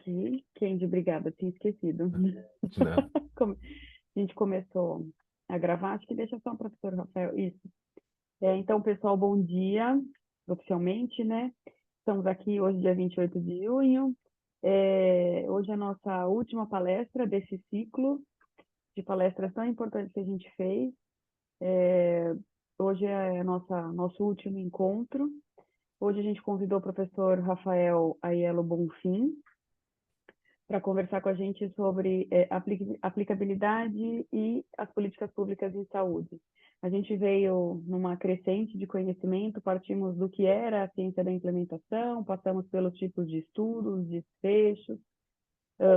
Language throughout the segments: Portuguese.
Ok, Kendi, obrigada, tinha esquecido. Não. Como a gente começou a gravar, acho que deixa só o professor Rafael. Isso. Então, pessoal, bom dia, oficialmente, né? Estamos aqui hoje, dia 28 de junho. Hoje é a nossa última palestra desse ciclo de palestras tão importantes que a gente fez. Hoje é nosso último encontro. Hoje a gente convidou o professor Rafael Aiello Bonfim, para conversar com a gente sobre aplicabilidade e as políticas públicas em saúde. A gente veio numa crescente de conhecimento, partimos do que era a ciência da implementação, passamos pelos tipos de estudos, desfechos,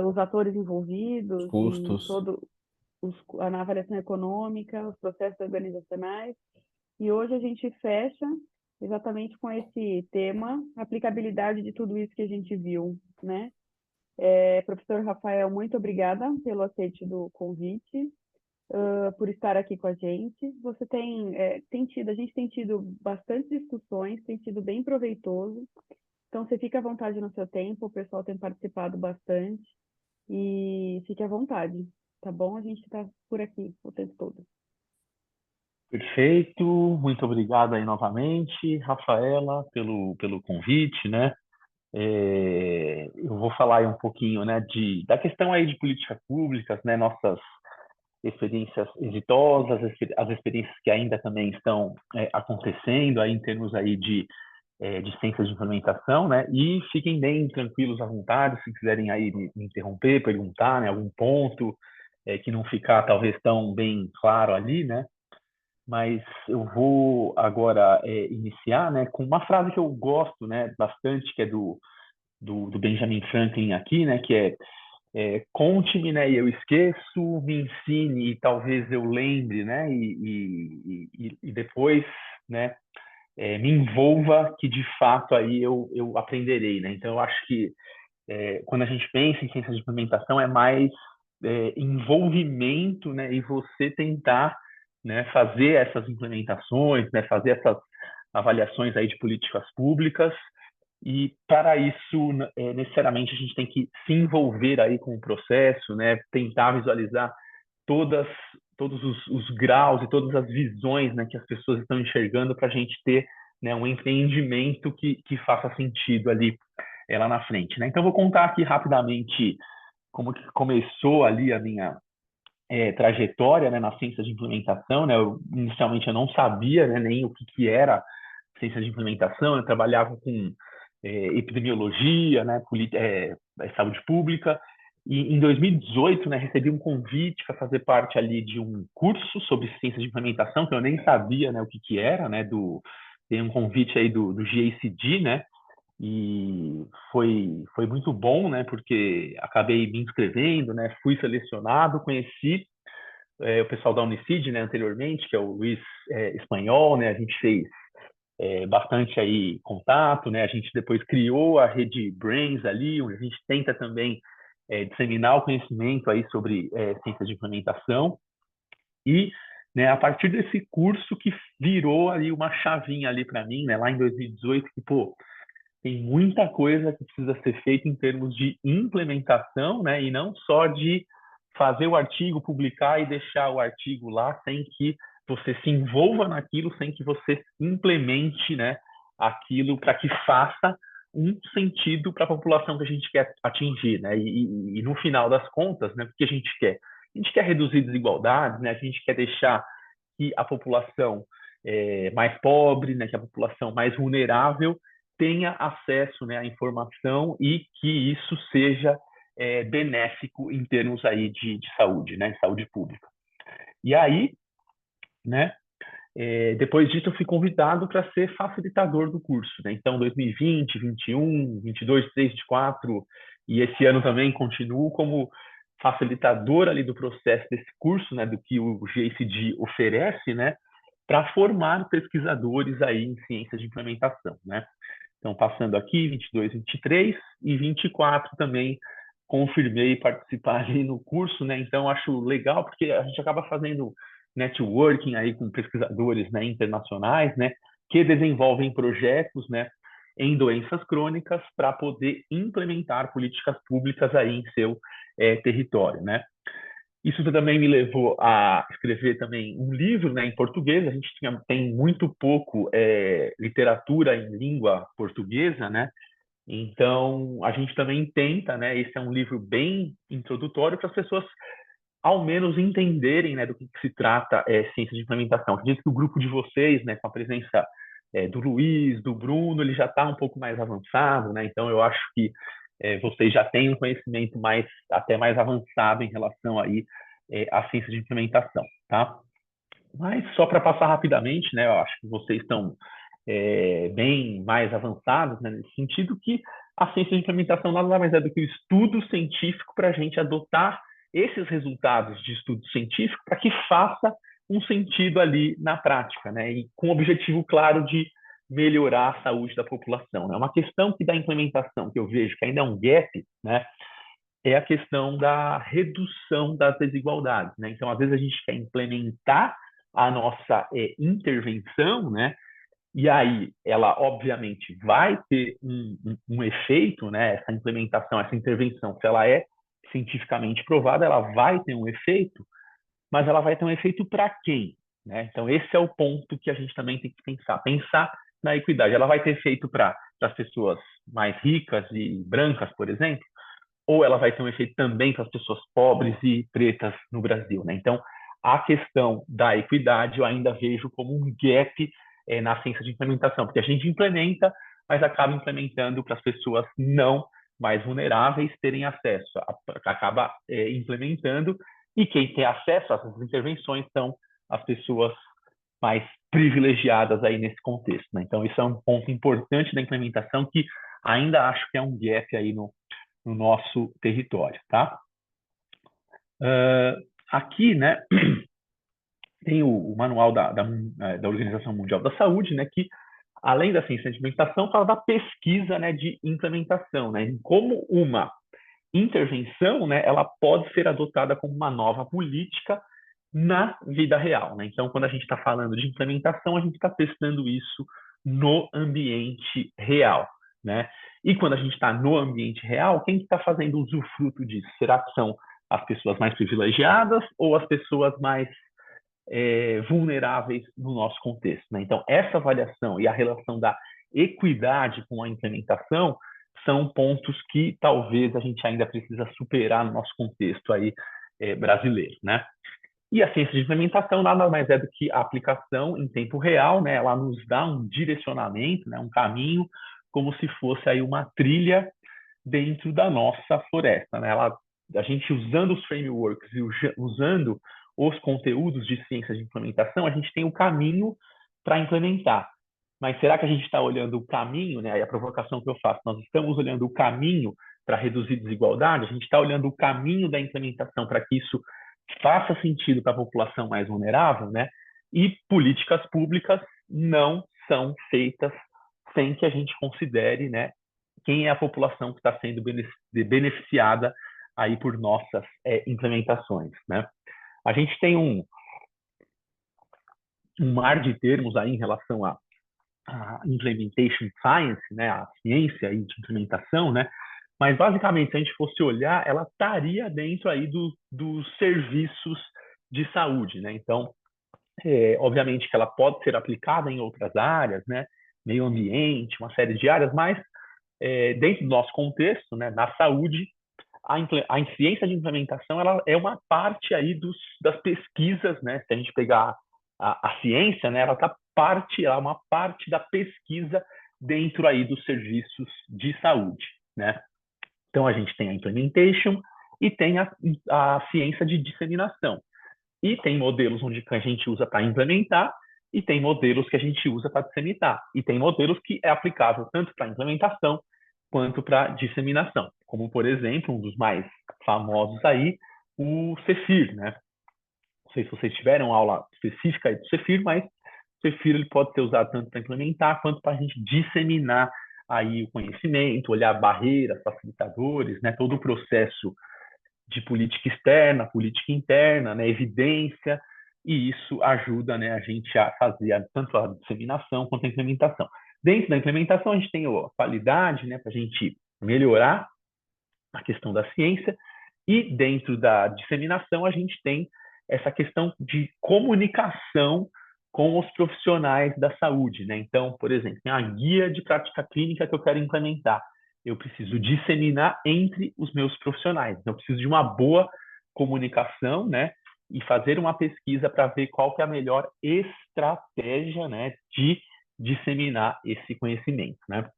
os atores Os envolvidos e custos. na avaliação econômica, os processos organizacionais. E hoje a gente fecha exatamente com esse tema, aplicabilidade de tudo isso que a gente viu, né? Professor Rafael, muito obrigada pelo aceite do convite, por estar aqui com a gente. Você a gente tem tido bastante discussões, tem sido bem proveitoso. Então, você fica à vontade no seu tempo, o pessoal tem participado bastante e fique à vontade, tá bom? A gente está por aqui o tempo todo. Perfeito, muito obrigado aí novamente, Rafaela, pelo convite, né? Eu vou falar aí um pouquinho, né, da questão aí de políticas públicas, né, nossas experiências exitosas, as experiências que ainda também estão acontecendo aí em termos aí de ciências de implementação, né? E fiquem bem tranquilos à vontade, se quiserem aí me interromper, perguntar, né, algum ponto que não ficar talvez tão bem claro ali, né? Mas eu vou agora iniciar, né, com uma frase que eu gosto, né, bastante, que é do Benjamin Franklin aqui, né, que conte-me, né, e eu esqueço, me ensine e talvez eu lembre, né, e depois, né, me envolva que de fato aí eu aprenderei, né. Então eu acho que quando a gente pensa em ciência de implementação é mais envolvimento, né, e você tentar, né, fazer essas implementações, né, fazer essas avaliações aí de políticas públicas. E para isso, necessariamente a gente tem que se envolver aí com o processo, né, tentar visualizar todas todos os graus e todas as visões, né, que as pessoas estão enxergando para a gente ter, né, um entendimento que faça sentido ali lá na frente, né? Então, eu vou contar aqui rapidamente como que começou ali a minha trajetória, né, na ciência de implementação, né? Inicialmente eu não sabia, né, nem o que era ciência de implementação. Eu trabalhava com epidemiologia, né, saúde pública. E em 2018, né, recebi um convite para fazer parte ali de um curso sobre ciência de implementação, que eu nem sabia, né, o que era, né, tem um convite aí do GACD, né, e foi muito bom, né, porque acabei me inscrevendo, né, fui selecionado, conheci o pessoal da Unicid, né, anteriormente, que é o Luiz Espanhol, né, a gente fez bastante aí contato, né, a gente depois criou a rede Brains ali, onde a gente tenta também disseminar o conhecimento aí sobre ciências de implementação e, né, a partir desse curso que virou ali uma chavinha ali para mim, né, lá em 2018, que, pô, tem muita coisa que precisa ser feita em termos de implementação, né? E não só de fazer o artigo, publicar e deixar o artigo lá sem que você se envolva naquilo, sem que você implemente, né, aquilo para que faça um sentido para a população que a gente quer atingir, né? E no final das contas, né, o que a gente quer? A gente quer reduzir desigualdades, né? A gente quer deixar que a população mais pobre, né, que a população mais vulnerável tenha acesso, né, à informação e que isso seja benéfico em termos aí de saúde, né, de saúde pública. E aí, né, depois disso eu fui convidado para ser facilitador do curso, né? Então, 2020, 21, 22, 23, 24 e esse ano também continuo como facilitador ali do processo desse curso, né, do que o GACD oferece, né, para formar pesquisadores aí em ciências de implementação, né? Então, passando aqui, 22, 23 e 24 também confirmei participar ali no curso, né? Então, acho legal porque a gente acaba fazendo networking aí com pesquisadores, né, internacionais, né, que desenvolvem projetos, né, em doenças crônicas para poder implementar políticas públicas aí em seu território, né? Isso também me levou a escrever também um livro, né, em português. A gente tem muito pouco literatura em língua portuguesa, né? Então, a gente também tenta, né? Esse é um livro bem introdutório para as pessoas, ao menos, entenderem, né, do que se trata ciência de implementação. Acredito que o grupo de vocês, né, com a presença do Luiz, do Bruno, ele já está um pouco mais avançado, né? Então, eu acho que vocês já têm um conhecimento até mais avançado em relação aí à ciência de implementação, tá? Mas só para passar rapidamente, né? Eu acho que vocês estão bem mais avançados, né, nesse sentido, que a ciência de implementação nada mais é do que o estudo científico para a gente adotar esses resultados de estudo científico para que faça um sentido ali na prática, né, e com o objetivo claro de melhorar a saúde da população. É uma questão que da implementação que eu vejo que ainda é um gap, né, é a questão da redução das desigualdades, né? Então, às vezes a gente quer implementar a nossa intervenção, né? E aí ela, obviamente, vai ter um efeito, né? Essa implementação, essa intervenção, se ela é cientificamente provada, ela vai ter um efeito, mas ela vai ter um efeito para quem, né? Então, esse é o ponto que a gente também tem que pensar. Pensar na equidade. Ela vai ter efeito para as pessoas mais ricas e brancas, por exemplo, ou ela vai ter um efeito também para as pessoas pobres e pretas no Brasil, né? Então, a questão da equidade eu ainda vejo como um gap na ciência de implementação, porque a gente implementa, mas acaba implementando para as pessoas não mais vulneráveis terem acesso, acaba implementando, e quem tem acesso a essas intervenções são as pessoas mais privilegiadas aí nesse contexto, né? Então, isso é um ponto importante da implementação que ainda acho que é um gap aí no nosso território, tá? Aqui, né, tem o manual da Organização Mundial da Saúde, né, que, além da ciência de implementação, fala da pesquisa, né, de implementação, né, em como uma intervenção, né, ela pode ser adotada como uma nova política na vida real, né? Então, quando a gente está falando de implementação, a gente está testando isso no ambiente real, né? E quando a gente está no ambiente real, quem está fazendo usufruto disso? Será que são as pessoas mais privilegiadas ou as pessoas mais vulneráveis no nosso contexto, né? Então, essa avaliação e a relação da equidade com a implementação são pontos que talvez a gente ainda precisa superar no nosso contexto aí brasileiro, né? E a ciência de implementação nada mais é do que a aplicação em tempo real, né? Ela nos dá um direcionamento, né? Um caminho, como se fosse aí uma trilha dentro da nossa floresta, né? A gente usando os frameworks e usando os conteúdos de ciência de implementação, a gente tem o caminho para implementar. Mas será que a gente está olhando o caminho, né? Aí a provocação que eu faço, nós estamos olhando o caminho para reduzir desigualdade, a gente está olhando o caminho da implementação para que isso faça sentido para a população mais vulnerável, né? E políticas públicas não são feitas sem que a gente considere, né, quem é a população que está sendo beneficiada aí por nossas implementações, né? A gente tem um mar de termos aí em relação a implementation science, né, a ciência de implementação, né? Mas basicamente, se a gente fosse olhar, ela estaria dentro aí dos serviços de saúde, né? Então, obviamente que ela pode ser aplicada em outras áreas, né? Meio ambiente, uma série de áreas, mas dentro do nosso contexto, né, na saúde, a ciência de implementação ela é uma parte aí das pesquisas, né? Se a gente pegar a ciência, né, ela é uma parte da pesquisa dentro aí dos serviços de saúde, né? Então a gente tem a implementation e tem a ciência de disseminação. E tem modelos onde a gente usa para implementar e tem modelos que a gente usa para disseminar. E tem modelos que é aplicável tanto para implementação quanto para disseminação. Como, por exemplo, um dos mais famosos aí, o Cefir, né? Não sei se vocês tiveram aula específica aí do Cefir, mas o Cefir ele pode ser usado tanto para implementar quanto para a gente disseminar aí o conhecimento, olhar barreiras, facilitadores, né? Todo o processo de política externa, política interna, né, evidência, e isso ajuda, né, a gente a fazer tanto a disseminação quanto a implementação. Dentro da implementação, a gente tem a qualidade, né, para a gente melhorar a questão da ciência, e dentro da disseminação, a gente tem essa questão de comunicação com os profissionais da saúde, né? Então, por exemplo, tem a guia de prática clínica que eu quero implementar. Eu preciso disseminar entre os meus profissionais. Então, eu preciso de uma boa comunicação, né? E fazer uma pesquisa para ver qual que é a melhor estratégia, né, de disseminar esse conhecimento, né?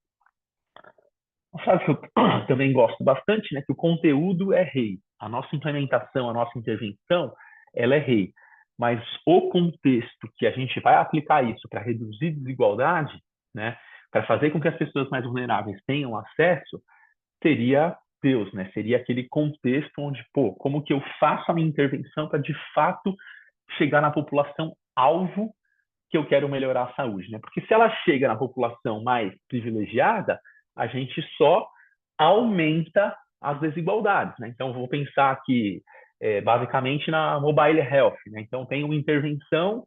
Uma frase que eu também gosto bastante, né, que o conteúdo é rei. A nossa implementação, a nossa intervenção, ela é rei. Mas o contexto que a gente vai aplicar isso para reduzir desigualdade, né, para fazer com que as pessoas mais vulneráveis tenham acesso, seria Deus, né? Seria aquele contexto onde, pô, como que eu faço a minha intervenção para de fato chegar na população alvo que eu quero melhorar a saúde, né? Porque se ela chega na população mais privilegiada, a gente só aumenta as desigualdades, né? Então, vou pensar aqui, basicamente, na mobile health, né? Então, tem uma intervenção,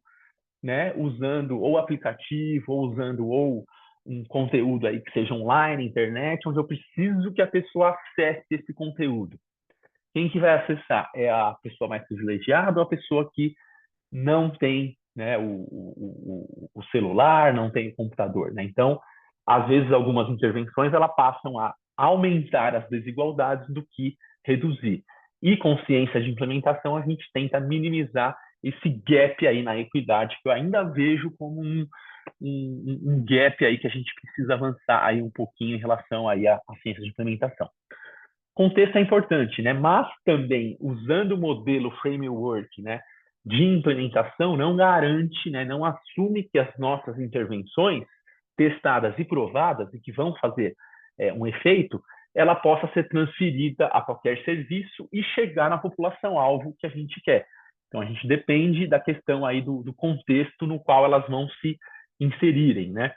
né, usando ou aplicativo, ou usando ou um conteúdo aí que seja online, internet, onde eu preciso que a pessoa acesse esse conteúdo. Quem que vai acessar? É a pessoa mais privilegiada ou a pessoa que não tem, né, o celular, não tem o computador, né? Então, às vezes, algumas intervenções elas passam a aumentar as desigualdades do que reduzir. E consciência de implementação, a gente tenta minimizar esse gap aí na equidade, que eu ainda vejo como um gap aí que a gente precisa avançar aí um pouquinho em relação aí à ciência de implementação. Contexto é importante, né? Mas também usando o modelo framework, né, de implementação não garante, né, não assume que as nossas intervenções testadas e provadas e que vão fazer um efeito, ela possa ser transferida a qualquer serviço e chegar na população alvo que a gente quer. Então a gente depende da questão aí do contexto no qual elas vão se inserirem, né?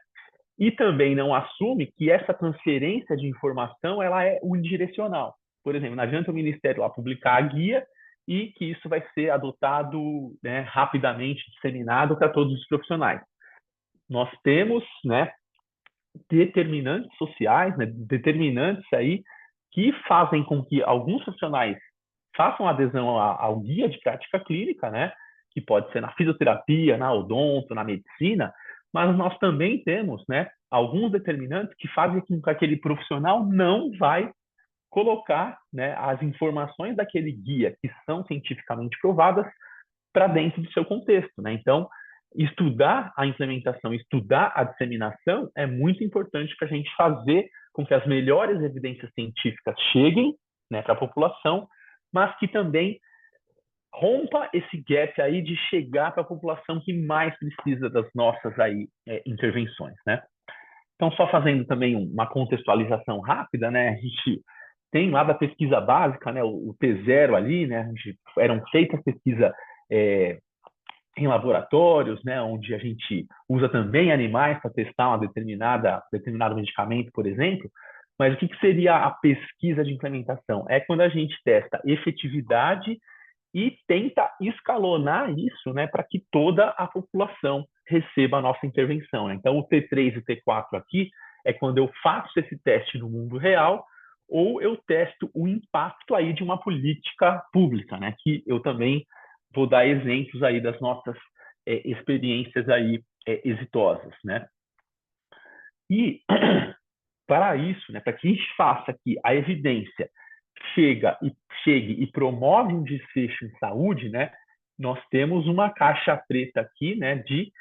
E também não assume que essa transferência de informação ela é unidirecional. Por exemplo, não adianta o Ministério lá publicar a guia e que isso vai ser adotado, né, rapidamente, disseminado para todos os profissionais. Nós temos, né, determinantes sociais, né, determinantes aí que fazem com que alguns profissionais façam adesão ao guia de prática clínica, né, que pode ser na fisioterapia, na odonto, na medicina, mas nós também temos, né, alguns determinantes que fazem com que aquele profissional não vai colocar, né, as informações daquele guia que são cientificamente provadas para dentro do seu contexto, né? Então, estudar a implementação, estudar a disseminação é muito importante para a gente fazer com que as melhores evidências científicas cheguem, né, para a população, mas que também rompa esse gap aí de chegar para a população que mais precisa das nossas aí intervenções, né? Então, só fazendo também uma contextualização rápida, né? A gente tem lá da pesquisa básica, né? O T0 ali, né? Eram feitas pesquisas em laboratórios, né? Onde a gente usa também animais para testar uma determinado medicamento, por exemplo. Mas o que seria a pesquisa de implementação? É quando a gente testa efetividade e tenta escalonar isso, né, para que toda a população receba a nossa intervenção, né? Então, o T3 e o T4 aqui é quando eu faço esse teste no mundo real ou eu testo o impacto aí de uma política pública, né? Que eu também vou dar exemplos aí das nossas experiências aí exitosas, né? E para isso, né, para que a gente faça que a evidência chegue e promove um desfecho em saúde, né, nós temos uma caixa preta aqui, né, de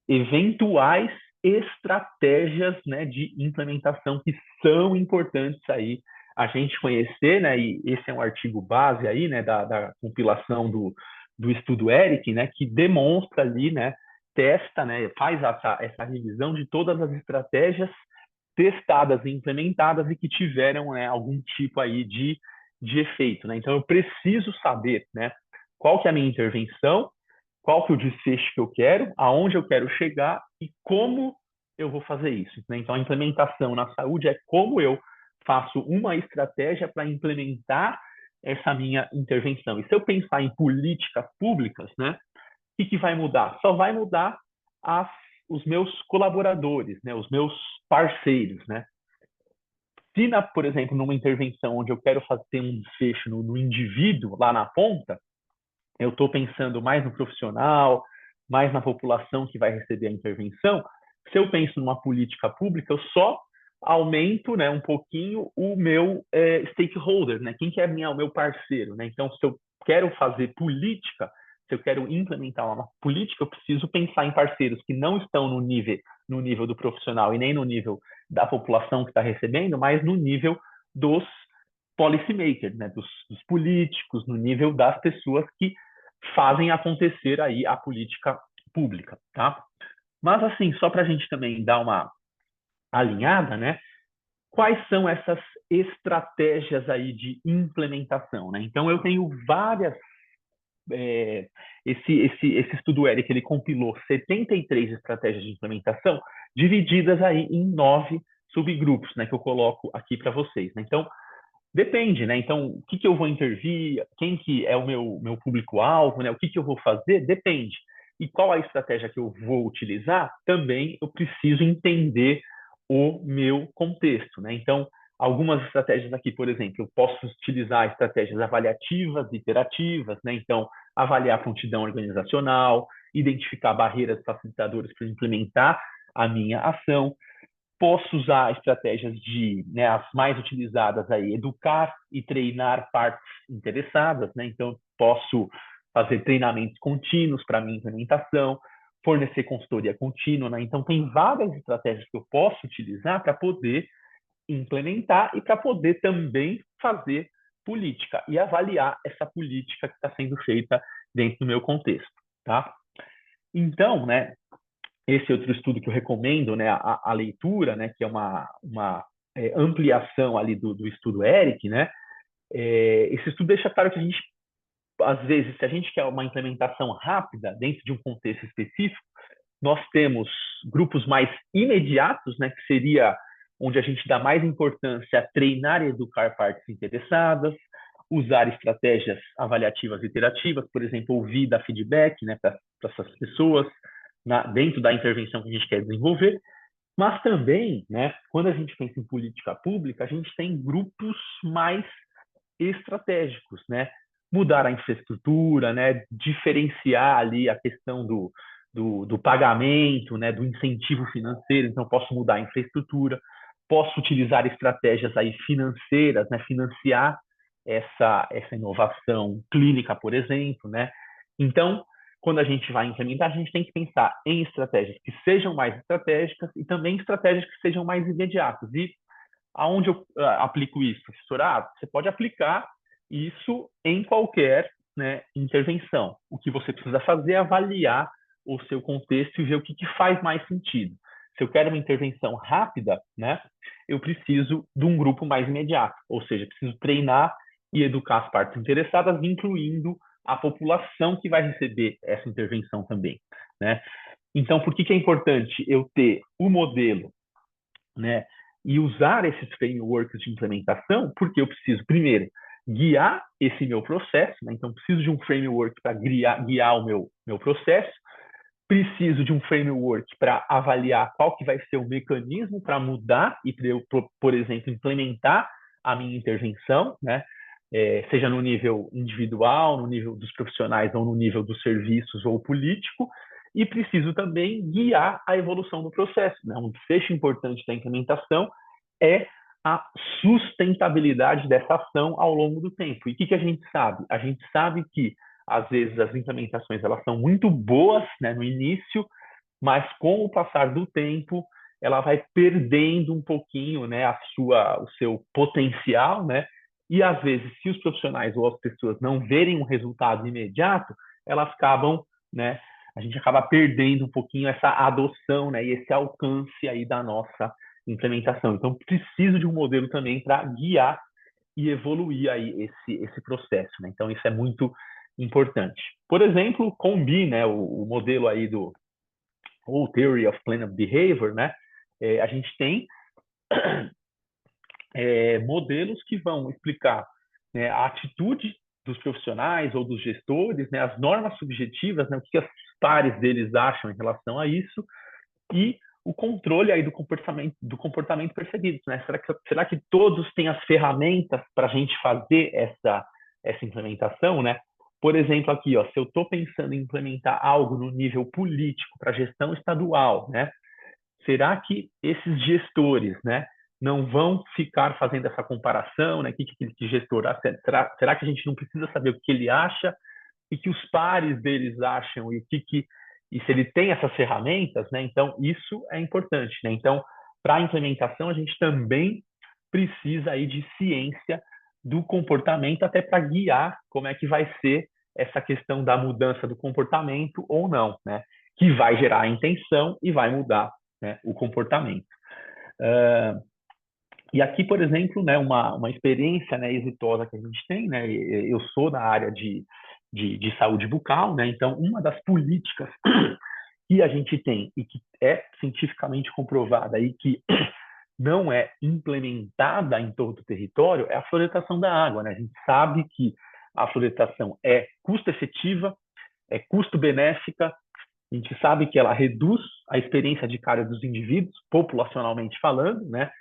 eventuais estratégias, né, de implementação que são importantes aí a gente conhecer, né, e esse é um artigo base aí, né, da compilação do estudo ERIC, né, que demonstra ali, né, testa, né, faz essa revisão de todas as estratégias testadas e implementadas e que tiveram, né, algum tipo aí de efeito, né? Então eu preciso saber, né, qual que é a minha intervenção, qual que é o desfecho que eu quero, aonde eu quero chegar e como eu vou fazer isso, né? Então a implementação na saúde é como eu faço uma estratégia para implementar essa minha intervenção. E se eu pensar em políticas públicas, né, o que vai mudar? Só vai mudar as os meus colaboradores, né, os meus parceiros, né? Se, por exemplo, numa intervenção onde eu quero fazer um desfecho no indivíduo, lá na ponta, eu estou pensando mais no profissional, mais na população que vai receber a intervenção. Se eu penso numa política pública, eu só aumento, né, um pouquinho o meu stakeholder, né? Quem que é o meu parceiro, né? Então, se eu quero fazer política, se eu quero implementar uma política, eu preciso pensar em parceiros que não estão no nível do profissional e nem no nível da população que está recebendo, mas no nível dos policymakers, né, dos políticos, no nível das pessoas que fazem acontecer aí a política pública, tá? Mas assim, só para a gente também dar uma alinhada, né? Quais são essas estratégias aí de implementação, né? Então eu tenho várias esse estudo Eric, ele compilou 73 estratégias de implementação divididas aí em 9 subgrupos, né, que eu coloco aqui para vocês, né? Então, depende, né? Então, o que eu vou intervir, quem que é o meu público-alvo, né? O que eu vou fazer, depende. E qual a estratégia que eu vou utilizar, também eu preciso entender o meu contexto, né? Então, algumas estratégias aqui, por exemplo, eu posso utilizar estratégias avaliativas, iterativas, né? Então, avaliar a prontidão organizacional, identificar barreiras facilitadoras para implementar a minha ação. Posso usar estratégias né, as mais utilizadas aí, educar e treinar partes interessadas, né? Então, posso fazer treinamentos contínuos para a minha implementação, fornecer consultoria contínua, né? Então, tem várias estratégias que eu posso utilizar para poder implementar e para poder também fazer política e avaliar essa política que está sendo feita dentro do meu contexto, tá? Então, né, esse outro estudo que eu recomendo, né, a leitura, né, que é uma ampliação ali do estudo Eric, né, esse estudo deixa claro que a gente, às vezes, se a gente quer uma implementação rápida dentro de um contexto específico, nós temos grupos mais imediatos, né, que seria onde a gente dá mais importância a treinar e educar partes interessadas, usar estratégias avaliativas e iterativas, por exemplo, ouvir, dar feedback, né, para essas pessoas, dentro da intervenção que a gente quer desenvolver. Mas também, né, quando a gente pensa em política pública, a gente tem grupos mais estratégicos, né? Mudar a infraestrutura, né? Diferenciar ali a questão do pagamento, né? Do incentivo financeiro. Então, posso mudar a infraestrutura, posso utilizar estratégias aí financeiras, né? Financiar essa inovação clínica, por exemplo, né? Então, quando a gente vai implementar, a gente tem que pensar em estratégias que sejam mais estratégicas e também estratégias que sejam mais imediatas. E aonde eu aplico isso, professor? Você pode aplicar isso em qualquer, né, intervenção. O que você precisa fazer é avaliar o seu contexto e ver o que faz mais sentido. Se eu quero uma intervenção rápida, né, eu preciso de um grupo mais imediato, ou seja, preciso treinar e educar as partes interessadas, incluindo a população que vai receber essa intervenção também, né? Então, por que é importante eu ter o modelo, né, e usar esses frameworks de implementação? Porque eu preciso, primeiro, guiar esse meu processo, né? Então, preciso de um framework para guiar o meu processo, preciso de um framework para avaliar qual que vai ser o mecanismo para mudar e para eu, por exemplo, implementar a minha intervenção, né? Seja no nível individual, no nível dos profissionais ou no nível dos serviços ou político, e preciso também guiar a evolução do processo, né? Um desfecho importante da implementação é a sustentabilidade dessa ação ao longo do tempo. E o que a gente sabe? A gente sabe que, às vezes, as implementações elas são muito boas, né, no início, mas com o passar do tempo, ela vai perdendo um pouquinho, né, o seu potencial, né? E, às vezes, se os profissionais ou as pessoas não verem um resultado imediato, elas acabam, né, a gente acaba perdendo um pouquinho essa adoção, né, e esse alcance aí da nossa implementação. Então, preciso de um modelo também para guiar e evoluir aí esse processo, né? Então, isso é muito importante. Por exemplo, Combi, né, o modelo aí ou Theory of Planned Behavior, né? A gente tem modelos que vão explicar, né, a atitude dos profissionais ou dos gestores, né, as normas subjetivas, né, o que as pares deles acham em relação a isso, e o controle aí do comportamento perseguido, né? Será que todos têm as ferramentas para a gente fazer essa implementação, né? Por exemplo, aqui, ó, se eu estou pensando em implementar algo no nível político para gestão estadual, né? Será que esses gestores, né, não vão ficar fazendo essa comparação, né? O que gestor, será que a gente não precisa saber o que ele acha e que os pares deles acham e se ele tem essas ferramentas, né? Então isso é importante, né? Então para a implementação a gente também precisa aí de ciência do comportamento até para guiar como é que vai ser essa questão da mudança do comportamento ou não, né? Que vai gerar a intenção e vai mudar, né, o comportamento. E aqui, por exemplo, né, uma experiência, né, exitosa que a gente tem, né, eu sou da área de saúde bucal, né, então uma das políticas que a gente tem e que é cientificamente comprovada e que não é implementada em todo o território é a fluoretação da água, né? A gente sabe que a fluoretação é custo-efetiva, é custo-benéfica, a gente sabe que ela reduz a experiência de cárie dos indivíduos, populacionalmente falando, né?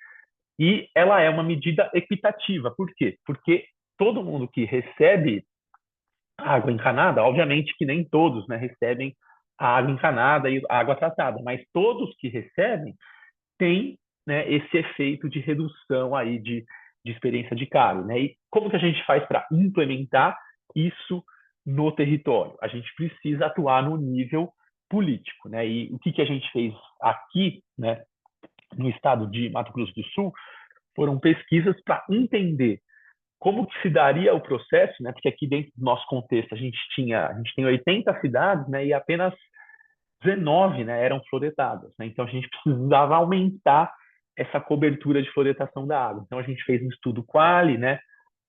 E ela é uma medida equitativa. Por quê? Porque todo mundo que recebe água encanada, obviamente que nem todos, né, recebem a água encanada e a água tratada, mas todos que recebem têm, né, esse efeito de redução aí de experiência de cárie, né? E como que a gente faz para implementar isso no território? A gente precisa atuar no nível político, né? E o que a gente fez aqui, né, no estado de Mato Grosso do Sul, foram pesquisas para entender como que se daria o processo, né? Porque aqui dentro do nosso contexto a gente tem 80 cidades, né? E apenas 19, né, eram floretadas, né? Então a gente precisava aumentar essa cobertura de floretação da água. Então a gente fez um estudo quali, né?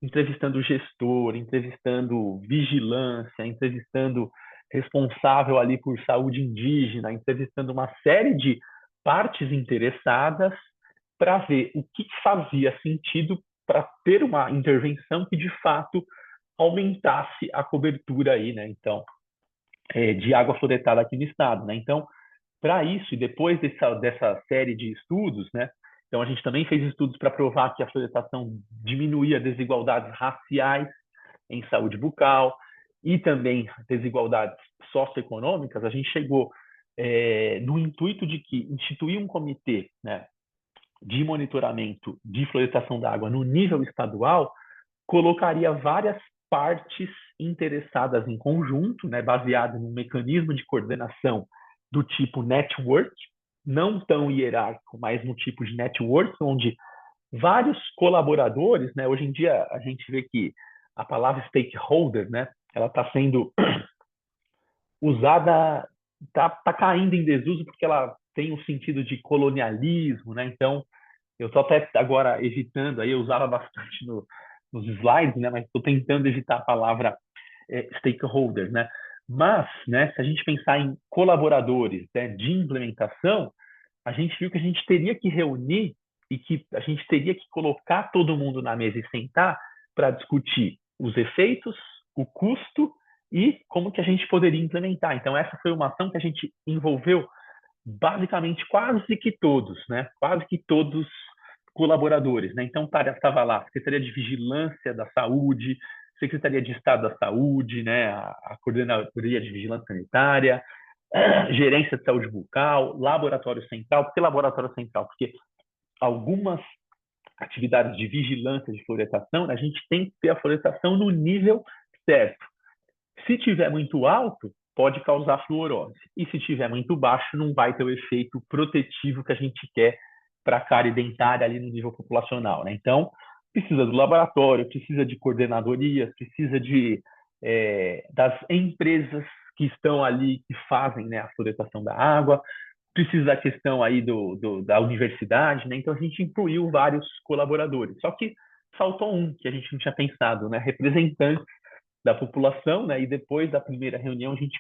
Entrevistando o gestor, entrevistando vigilância, entrevistando responsável ali por saúde indígena, entrevistando uma série de partes interessadas para ver o que fazia sentido para ter uma intervenção que de fato aumentasse a cobertura aí, né? Então, de água floretada aqui no estado, né? Então, para isso, e depois dessa série de estudos, né? Então, a gente também fez estudos para provar que a floretação diminuía desigualdades raciais em saúde bucal e também desigualdades socioeconômicas. A gente chegou no intuito de que instituir um comitê, né, de monitoramento de florestação da água no nível estadual colocaria várias partes interessadas em conjunto, né, baseado num mecanismo de coordenação do tipo network, não tão hierárquico, mas no tipo de network, onde vários colaboradores, né, hoje em dia a gente vê que a palavra stakeholder, né, ela está sendo usada, tá caindo em desuso porque ela tem um sentido de colonialismo, né? Então, eu estou até agora evitando, aí eu usava bastante nos slides, né? Mas estou tentando evitar a palavra stakeholder, né? Mas, né, se a gente pensar em colaboradores, né, de implementação, a gente viu que a gente teria que reunir e que a gente teria que colocar todo mundo na mesa e sentar para discutir os efeitos, o custo e como que a gente poderia implementar. Então, essa foi uma ação que a gente envolveu basicamente quase que todos, né? Quase que todos colaboradores, né? Então estava lá a Secretaria de Vigilância da Saúde, Secretaria de Estado da Saúde, né? A Coordenadoria de Vigilância Sanitária, Gerência de Saúde Bucal, Laboratório Central. Por que Laboratório Central? Porque algumas atividades de vigilância de florestação, a gente tem que ter a florestação no nível certo. Se tiver muito alto, pode causar fluorose. E se tiver muito baixo, não vai ter o efeito protetivo que a gente quer para a cárie dentária ali no nível populacional, né? Então, precisa do laboratório, precisa de coordenadorias, precisa das empresas que estão ali, que fazem, né, a florestação da água, precisa da questão aí da universidade, né? Então, a gente incluiu vários colaboradores. Só que faltou um que a gente não tinha pensado, né? Representantes da população, né? E depois da primeira reunião a gente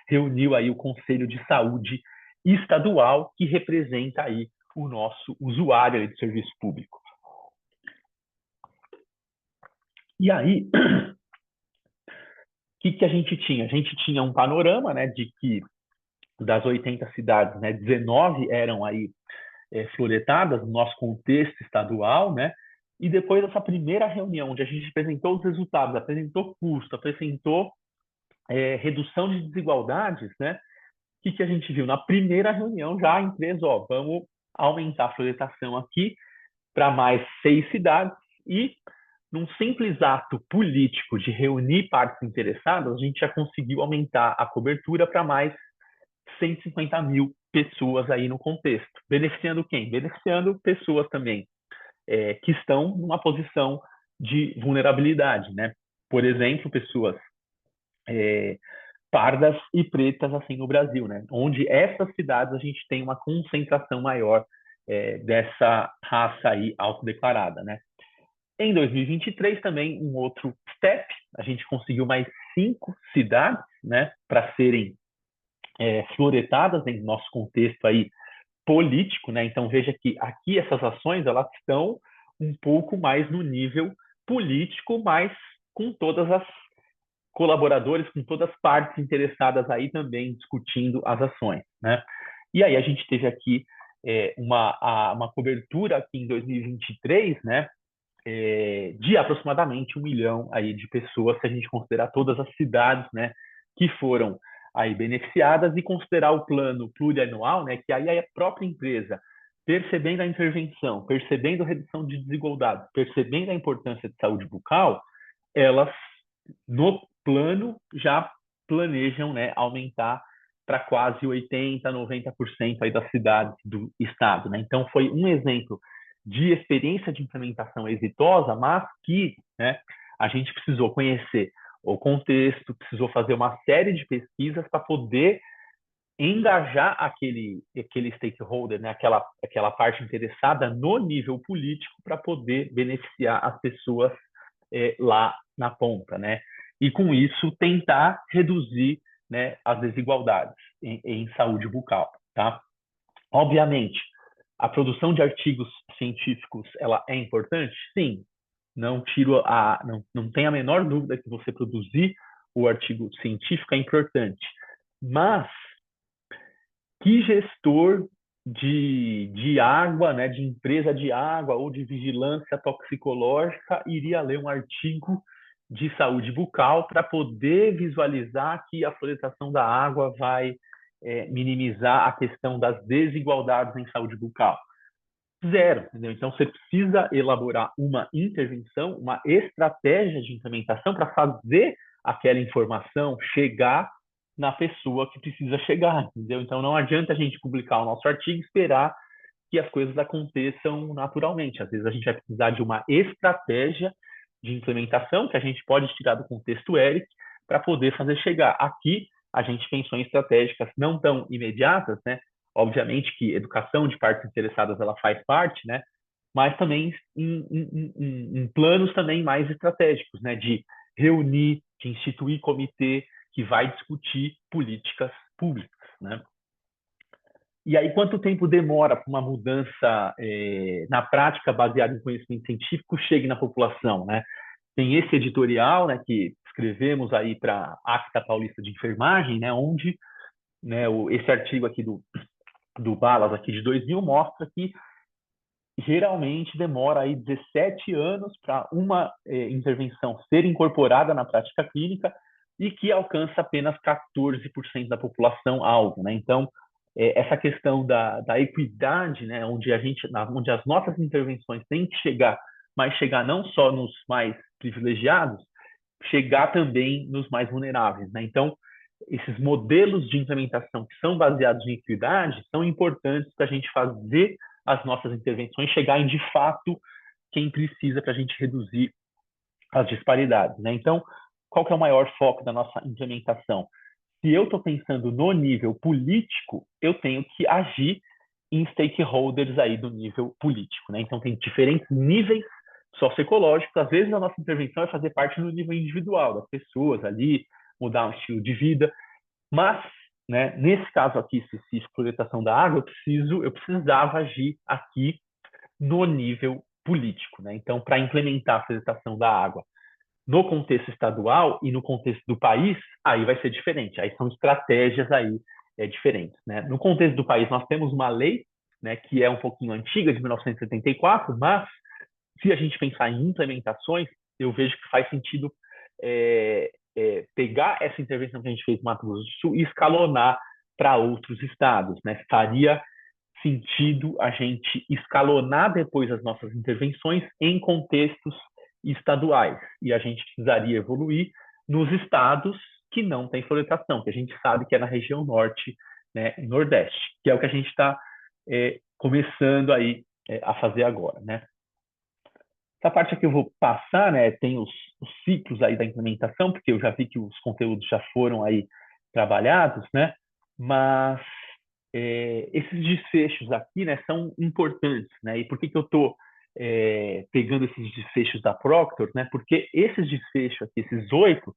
reuniu aí o Conselho de Saúde Estadual, que representa aí o nosso usuário de serviço público. E aí, o que a gente tinha? A gente tinha um panorama, né, de que das 80 cidades, né, 19 eram aí floretadas no nosso contexto estadual, né? E depois dessa primeira reunião, onde a gente apresentou os resultados, apresentou custo, apresentou redução de desigualdades, né? O que a gente viu? Na primeira reunião, já a empresa, ó, vamos aumentar a floretação aqui para mais 6 cidades e, num simples ato político de reunir partes interessadas, a gente já conseguiu aumentar a cobertura para mais 150 mil pessoas aí no contexto. Beneficiando quem? Beneficiando pessoas também que estão numa posição de vulnerabilidade, né? Por exemplo, pessoas pardas e pretas assim no Brasil, né? Onde essas cidades a gente tem uma concentração maior dessa raça aí autodeclarada, né? Em 2023 também um outro step, a gente conseguiu mais 5 cidades, né, para serem floretadas em nosso contexto aí político, né? Então veja que aqui essas ações elas estão um pouco mais no nível político, mas com todas as colaboradores, com todas as partes interessadas aí também discutindo as ações, né? E aí a gente teve aqui uma cobertura aqui em 2023, né? De aproximadamente 1 milhão aí de pessoas, se a gente considerar todas as cidades, né, que foram aí beneficiadas e considerar o plano plurianual, né, que aí a própria empresa, percebendo a intervenção, percebendo a redução de desigualdades, percebendo a importância de saúde bucal, elas no plano já planejam, né, aumentar para quase 80, 90% aí das cidades do estado, né? Então foi um exemplo de experiência de implementação exitosa, mas que, né, a gente precisou conhecer o contexto, precisou fazer uma série de pesquisas para poder engajar aquele stakeholder, né, aquela parte interessada no nível político para poder beneficiar as pessoas lá na ponta, né? E com isso tentar reduzir, né, as desigualdades em saúde bucal, tá? Obviamente, a produção de artigos científicos ela é importante? Sim. Não tem a menor dúvida que você produzir o artigo científico é importante. Mas que gestor de água, né, de empresa de água ou de vigilância toxicológica iria ler um artigo de saúde bucal para poder visualizar que a fluoridação da água vai minimizar a questão das desigualdades em saúde bucal? Zero, entendeu? Então você precisa elaborar uma intervenção, uma estratégia de implementação para fazer aquela informação chegar na pessoa que precisa chegar, entendeu? Então não adianta a gente publicar o nosso artigo e esperar que as coisas aconteçam naturalmente. Às vezes a gente vai precisar de uma estratégia de implementação que a gente pode tirar do contexto ERIC para poder fazer chegar. Aqui a gente pensou em estratégicas não tão imediatas, né? Obviamente que educação de partes interessadas ela faz parte, né? Mas também em planos também mais estratégicos, né? De reunir, de instituir comitê que vai discutir políticas públicas, né? E aí, quanto tempo demora para uma mudança na prática baseada em conhecimento científico chegue na população, né? Tem esse editorial, né, que escrevemos aí para a Acta Paulista de Enfermagem, né, onde, né, esse artigo aqui do Balas aqui de 2000 mostra que geralmente demora aí 17 anos para uma intervenção ser incorporada na prática clínica e que alcança apenas 14% da população alvo, né? Então, essa questão da equidade, né, onde onde as nossas intervenções têm que chegar, mas chegar não só nos mais privilegiados, chegar também nos mais vulneráveis, né? Então, esses modelos de implementação que são baseados em equidade são importantes para a gente fazer as nossas intervenções chegarem de fato quem precisa para a gente reduzir as disparidades, né? Então, qual que é o maior foco da nossa implementação? Se eu estou pensando no nível político, eu tenho que agir em stakeholders aí do nível político, né? Então, tem diferentes níveis socioecológicos. Às vezes, a nossa intervenção é fazer parte no nível individual das pessoas ali, mudar um estilo de vida, mas, né, nesse caso aqui específico, fluoridação da água, eu precisava agir aqui no nível político, né? Então, para implementar a fluoridação da água no contexto estadual e no contexto do país, aí vai ser diferente. Aí são estratégias aí diferentes, né? No contexto do país, nós temos uma lei, né, que é um pouquinho antiga, de 1974, mas se a gente pensar em implementações, eu vejo que faz sentido pegar essa intervenção que a gente fez no Mato Grosso do Sul e escalonar para outros estados, né? Faria sentido a gente escalonar depois as nossas intervenções em contextos estaduais. E a gente precisaria evoluir nos estados que não têm florestação, que a gente sabe que é na região norte, né, e nordeste, que é o que a gente está começando aí a fazer agora, né? Essa parte aqui eu vou passar, né? Tem os ciclos aí da implementação, porque eu já vi que os conteúdos já foram aí trabalhados, né? Mas esses desfechos aqui, né, são importantes, né? E por que que eu estou pegando esses desfechos da Proctor, né? Porque esses desfechos aqui, esses 8,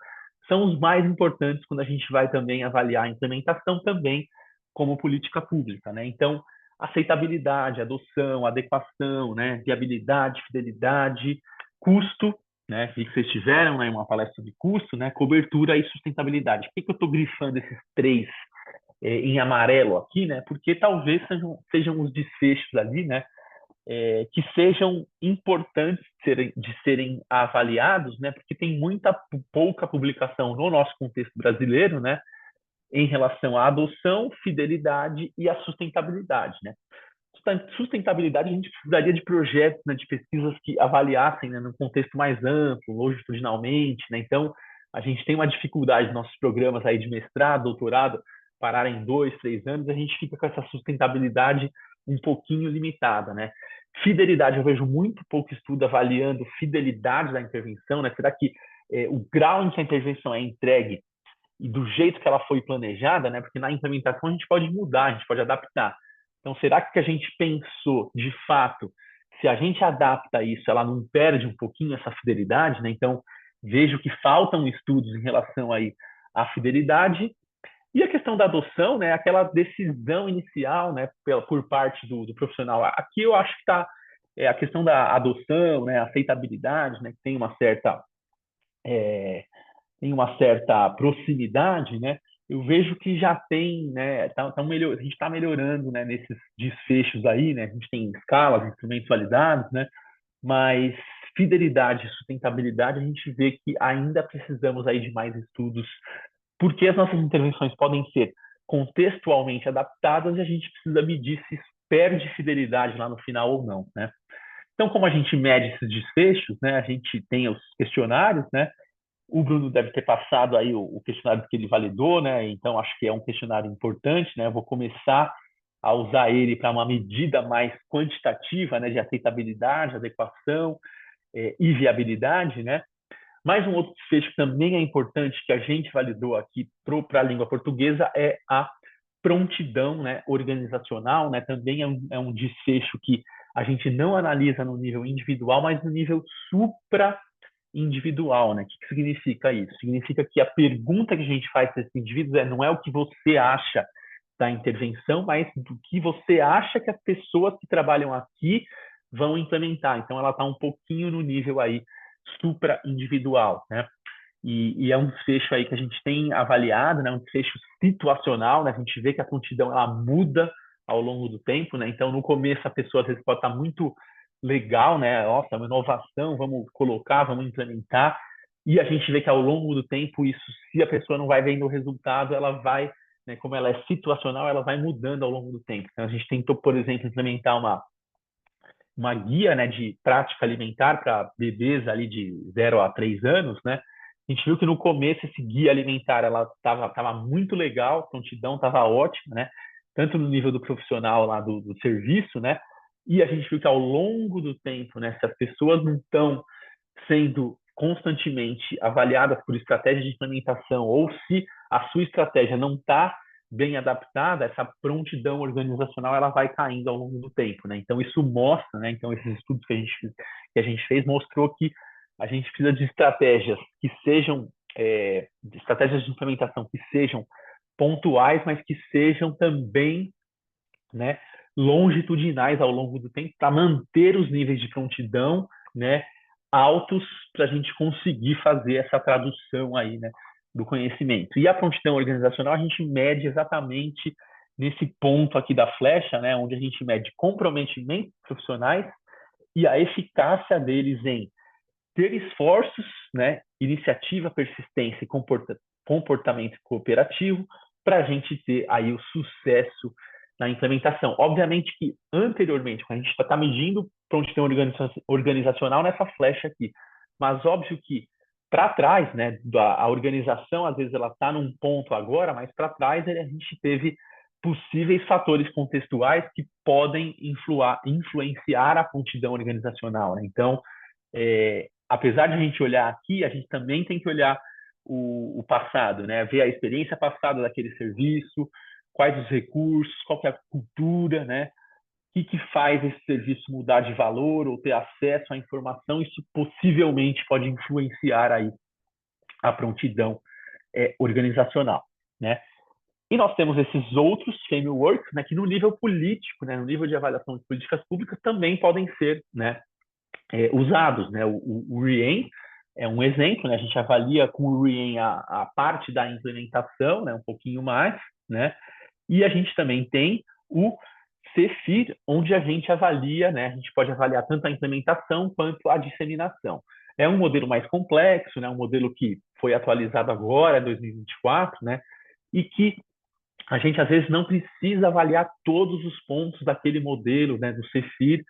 são os mais importantes quando a gente vai também avaliar a implementação também como política pública, né? Então, aceitabilidade, adoção, adequação, né? Viabilidade, fidelidade, custo, né? Vi que vocês tiveram, né, uma palestra de custo, né? Cobertura e sustentabilidade. Por que que eu estou grifando esses 3 em amarelo aqui, né? Porque talvez sejam os desfechos ali, né? Que sejam importantes de serem avaliados, né? Porque tem pouca publicação no nosso contexto brasileiro, né? Em relação à adoção, fidelidade e à sustentabilidade, né? Sustentabilidade, a gente precisaria de projetos, né, de pesquisas que avaliassem, né, num contexto mais amplo, longitudinalmente, né? Então, a gente tem uma dificuldade nos nossos programas aí de mestrado, doutorado, parar em 2, 3 anos, a gente fica com essa sustentabilidade um pouquinho limitada, né? Fidelidade, eu vejo muito pouco estudo avaliando fidelidade da intervenção, né? Será que o grau em que a intervenção é entregue e do jeito que ela foi planejada, né? Porque na implementação a gente pode mudar, a gente pode adaptar. Então, será que a gente pensou, de fato, se a gente adapta isso, ela não perde um pouquinho essa fidelidade, né? Então, vejo que faltam estudos em relação aí à fidelidade e a questão da adoção, né? Aquela decisão inicial, né? Por parte do profissional. Aqui eu acho que está a questão da adoção, né? Aceitabilidade, né? Que tem uma certa proximidade, né? Eu vejo que já tem, né? A gente está melhorando, né? Nesses desfechos aí, né? A gente tem escalas, instrumentos validados, né? Mas fidelidade e sustentabilidade, a gente vê que ainda precisamos aí de mais estudos, porque as nossas intervenções podem ser contextualmente adaptadas e a gente precisa medir se perde fidelidade lá no final ou não, né? Então, como a gente mede esses desfechos, né? A gente tem os questionários, né? O Bruno deve ter passado aí o questionário que ele validou, né? Então, acho que é um questionário importante, né? Eu vou começar a usar ele para uma medida mais quantitativa, né? De aceitabilidade, adequação e viabilidade, né? Mais um outro desfecho que também é importante, que a gente validou aqui para a língua portuguesa, é a prontidão, né? Organizacional, né? Também é um desfecho que a gente não analisa no nível individual, mas no nível supra individual, né? O que significa isso? Significa que a pergunta que a gente faz para esses indivíduos não é o que você acha da intervenção, mas do que você acha que as pessoas que trabalham aqui vão implementar. Então, ela está um pouquinho no nível aí supra-individual, né? E é um desfecho aí que a gente tem avaliado, né? Um desfecho situacional, né? A gente vê que a prontidão ela muda ao longo do tempo, né? Então, no começo, a pessoa às vezes pode estar muito legal, né? Nossa, é uma inovação, vamos colocar, vamos implementar. E a gente vê que ao longo do tempo, isso, se a pessoa não vai vendo o resultado, ela vai, né, como ela é situacional, ela vai mudando ao longo do tempo. Então, a gente tentou, por exemplo, implementar uma guia, né, de prática alimentar para bebês ali de 0 a 3 anos, né? A gente viu que no começo esse guia alimentar ela tava muito legal, a prontidão estava ótima, né? Tanto no nível do profissional lá do serviço, né? E a gente viu que ao longo do tempo, né, se as pessoas não estão sendo constantemente avaliadas por estratégias de implementação ou se a sua estratégia não está bem adaptada, essa prontidão organizacional ela vai caindo ao longo do tempo, né? Então isso mostra, né? Então esses estudos que a gente fez mostrou que a gente precisa de estratégias que sejam de estratégias de implementação que sejam pontuais, mas que sejam também, né, longitudinais ao longo do tempo para manter os níveis de prontidão, né, altos para a gente conseguir fazer essa tradução aí, né, do conhecimento. E a prontidão organizacional a gente mede exatamente nesse ponto aqui da flecha, né, onde a gente mede comprometimentos profissionais e a eficácia deles em ter esforços, né, iniciativa, persistência e comportamento cooperativo para a gente ter aí o sucesso na implementação. Obviamente que anteriormente, quando a gente está medindo prontidão organizacional nessa flecha aqui, mas óbvio que para trás, né, a organização às vezes ela está num ponto agora, mas para trás a gente teve possíveis fatores contextuais que podem influenciar a prontidão organizacional, né? Então, apesar de a gente olhar aqui, a gente também tem que olhar o passado, né? Ver a experiência passada daquele serviço, quais os recursos, qual que é a cultura, né? O que faz esse serviço mudar de valor ou ter acesso à informação, isso possivelmente pode influenciar aí a prontidão organizacional, né? E nós temos esses outros frameworks, né, que no nível político, né, no nível de avaliação de políticas públicas, também podem ser, né, usados, né? O REEM é um exemplo, né? A gente avalia com o REEM a parte da implementação, né? Um pouquinho mais, né? E a gente também tem o CEFIR, onde a gente avalia, né? A gente pode avaliar tanto a implementação quanto a disseminação. É um modelo mais complexo, né? Um modelo que foi atualizado agora, em 2024, né? E que a gente às vezes não precisa avaliar todos os pontos daquele modelo, né, do CEFIR,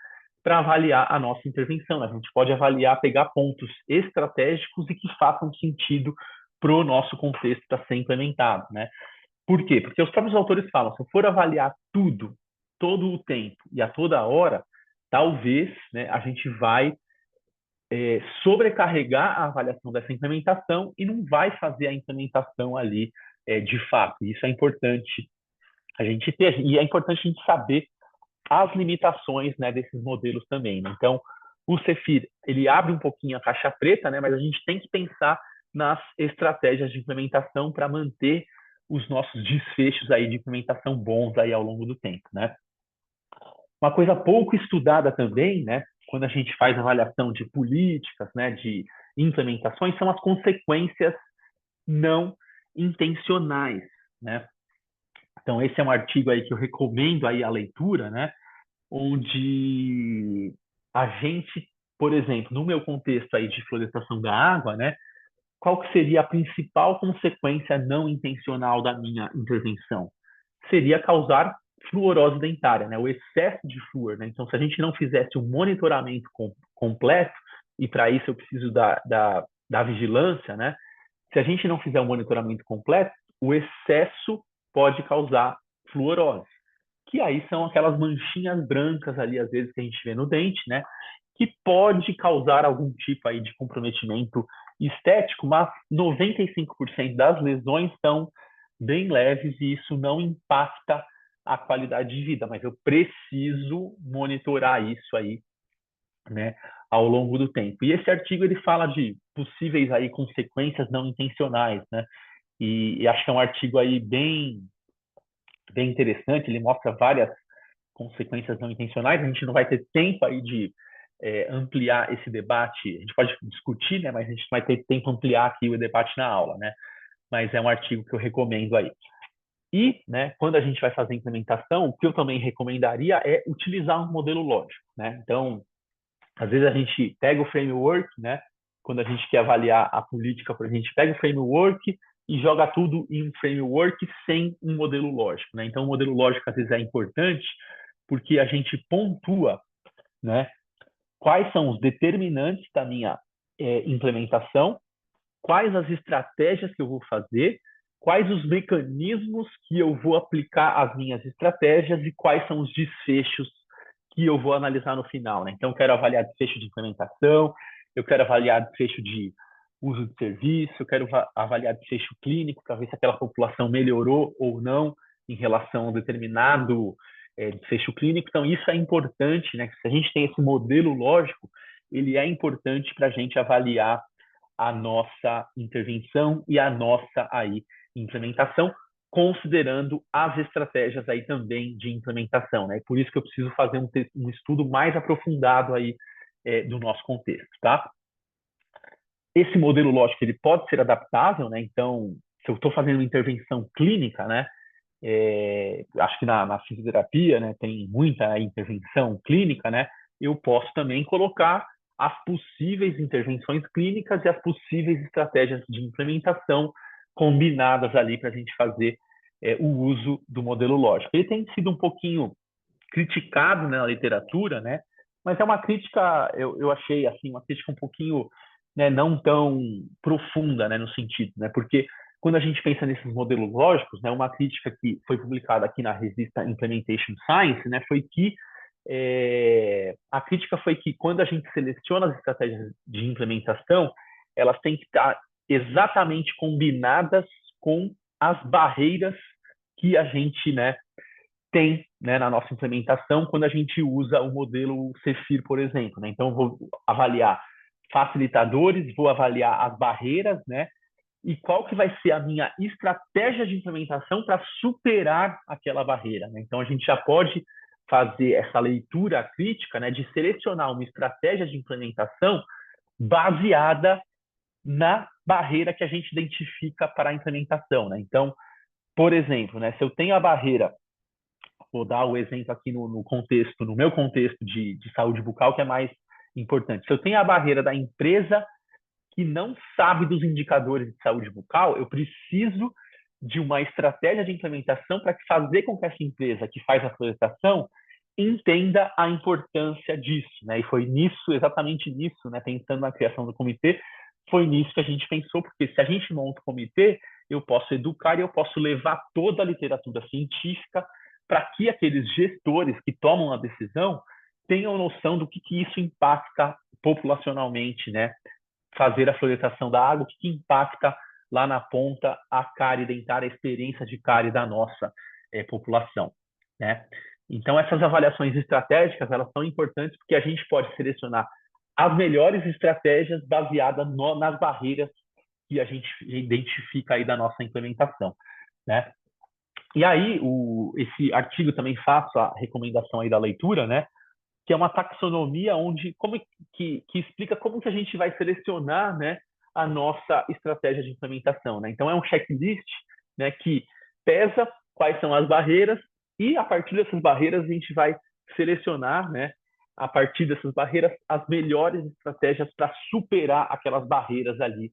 para avaliar a nossa intervenção. A gente pode avaliar, pegar pontos estratégicos e que façam sentido para o nosso contexto para ser implementado, né? Por quê? Porque os próprios autores falam, se eu for avaliar tudo, todo o tempo e a toda hora, talvez, né, a gente vai sobrecarregar a avaliação dessa implementação e não vai fazer a implementação ali de fato. Isso é importante a gente ter, e é importante a gente saber as limitações, né, desses modelos também, né? Então, o CEFIR, ele abre um pouquinho a caixa preta, né, mas a gente tem que pensar nas estratégias de implementação para manter os nossos desfechos aí de implementação bons aí ao longo do tempo, né? Uma coisa pouco estudada também, né, quando a gente faz avaliação de políticas, né, de implementações, são as consequências não intencionais, né? Então, esse é um artigo aí que eu recomendo aí a leitura, né, onde a gente, por exemplo, no meu contexto aí de florestação da água, né, qual que seria a principal consequência não intencional da minha intervenção? Seria causar fluorose dentária, né? O excesso de flúor, né? Então, se a gente não fizesse um monitoramento completo, e para isso eu preciso da vigilância, né? Se a gente não fizer um monitoramento completo, o excesso pode causar fluorose, que aí são aquelas manchinhas brancas ali, às vezes, que a gente vê no dente, né? Que pode causar algum tipo aí de comprometimento estético, mas 95% das lesões são bem leves e isso não impacta a qualidade de vida, mas eu preciso monitorar isso aí, né, ao longo do tempo. E esse artigo ele fala de possíveis aí consequências não intencionais, né? E acho que é um artigo aí bem interessante, ele mostra várias consequências não intencionais. A gente não vai ter tempo aí de ampliar esse debate. A gente pode discutir, né, mas a gente não vai ter tempo de ampliar aqui o debate na aula, né? Mas é um artigo que eu recomendo aí. E, né, quando a gente vai fazer a implementação, o que eu também recomendaria é utilizar um modelo lógico, né? Então, às vezes a gente pega o framework, né? Quando a gente quer avaliar a política, a gente pega o framework e joga tudo em um framework sem um modelo lógico, né? Então, o modelo lógico às vezes é importante porque a gente pontua, né, quais são os determinantes da minha implementação, quais as estratégias que eu vou fazer, quais os mecanismos que eu vou aplicar às minhas estratégias e quais são os desfechos que eu vou analisar no final, né? Então, eu quero avaliar desfecho de implementação, eu quero avaliar desfecho de uso de serviço, eu quero avaliar desfecho clínico para ver se aquela população melhorou ou não em relação a um determinado desfecho clínico. Então, isso é importante, né? Se a gente tem esse modelo lógico, ele é importante para a gente avaliar a nossa intervenção e a nossa aí implementação, considerando as estratégias aí também de implementação, né? Por isso que eu preciso fazer um estudo mais aprofundado aí do nosso contexto, tá? esse modelo lógico ele pode ser adaptável, né? Então, se eu estou fazendo uma intervenção clínica, né? Acho que na fisioterapia, né, tem muita intervenção clínica, né? Eu posso também colocar as possíveis intervenções clínicas e as possíveis estratégias de implementação combinadas ali para a gente fazer o uso do modelo lógico. Ele tem sido um pouquinho criticado, né, na literatura, né? Mas é uma crítica, eu achei assim, uma crítica um pouquinho, né, não tão profunda, né, no sentido, né? Porque quando a gente pensa nesses modelos lógicos, né, uma crítica que foi publicada aqui na revista Implementation Science, né, foi que a crítica foi que quando a gente seleciona as estratégias de implementação, elas têm que estar exatamente combinadas com as barreiras que a gente, né, tem, né, na nossa implementação quando a gente usa o modelo Cephir, por exemplo, né? Então, eu vou avaliar facilitadores, vou avaliar as barreiras, né? E qual que vai ser a minha estratégia de implementação para superar aquela barreira, né? Então, a gente já pode fazer essa leitura crítica, né, de selecionar uma estratégia de implementação baseada na barreira que a gente identifica para a implementação, né? Então, por exemplo, né, se eu tenho a barreira, vou dar o exemplo aqui no contexto, no meu contexto de saúde bucal, que é mais importante. Se eu tenho a barreira da empresa que não sabe dos indicadores de saúde bucal, eu preciso de uma estratégia de implementação para fazer com que essa empresa que faz a florestação entenda a importância disso, né? E foi nisso, exatamente nisso, né, pensando na criação do comitê, foi nisso que a gente pensou, porque se a gente monta o comitê, eu posso educar e eu posso levar toda a literatura científica para que aqueles gestores que tomam a decisão tenham noção do que isso impacta populacionalmente, né? Fazer a fluoridação da água, o que impacta lá na ponta a cárie dentária, a experiência de cárie da nossa população, né? Então, essas avaliações estratégicas, elas são importantes porque a gente pode selecionar as melhores estratégias baseadas nas barreiras que a gente identifica aí da nossa implementação, né? E aí, esse artigo também faço a recomendação aí da leitura, né? Que é uma taxonomia onde que explica como que a gente vai selecionar, né, a nossa estratégia de implementação, né? Então é um checklist, né, que pesa quais são as barreiras e a partir dessas barreiras a gente vai selecionar, né, a partir dessas barreiras as melhores estratégias para superar aquelas barreiras ali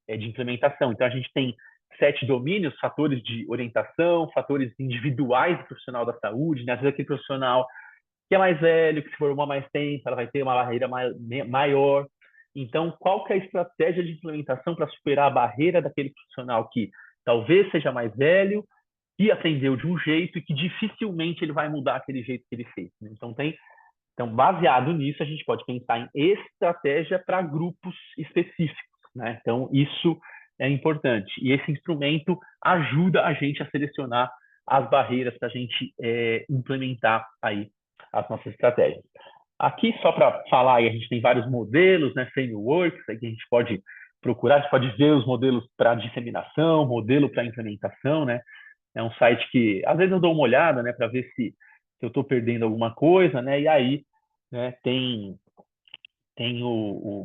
de implementação. Então a gente tem 7 domínios, fatores de orientação, fatores individuais do profissional da saúde, né? Às vezes aquele profissional que é mais velho, que se formou há mais tempo, ela vai ter uma barreira maior. Então, qual que é a estratégia de implementação para superar a barreira daquele profissional que talvez seja mais velho, que aprendeu de um jeito e que dificilmente ele vai mudar aquele jeito que ele fez, né? Então, baseado nisso, a gente pode pensar em estratégia para grupos específicos, né? Então, isso é importante. E esse instrumento ajuda a gente a selecionar as barreiras para a gente implementar aí as nossas estratégias. Aqui, só para falar, a gente tem vários modelos, né, frameworks, aí que a gente pode procurar, a gente pode ver os modelos para disseminação, modelo para implementação, né? É um site que, às vezes, eu dou uma olhada, né, para ver se eu estou perdendo alguma coisa, né? E aí, né, tem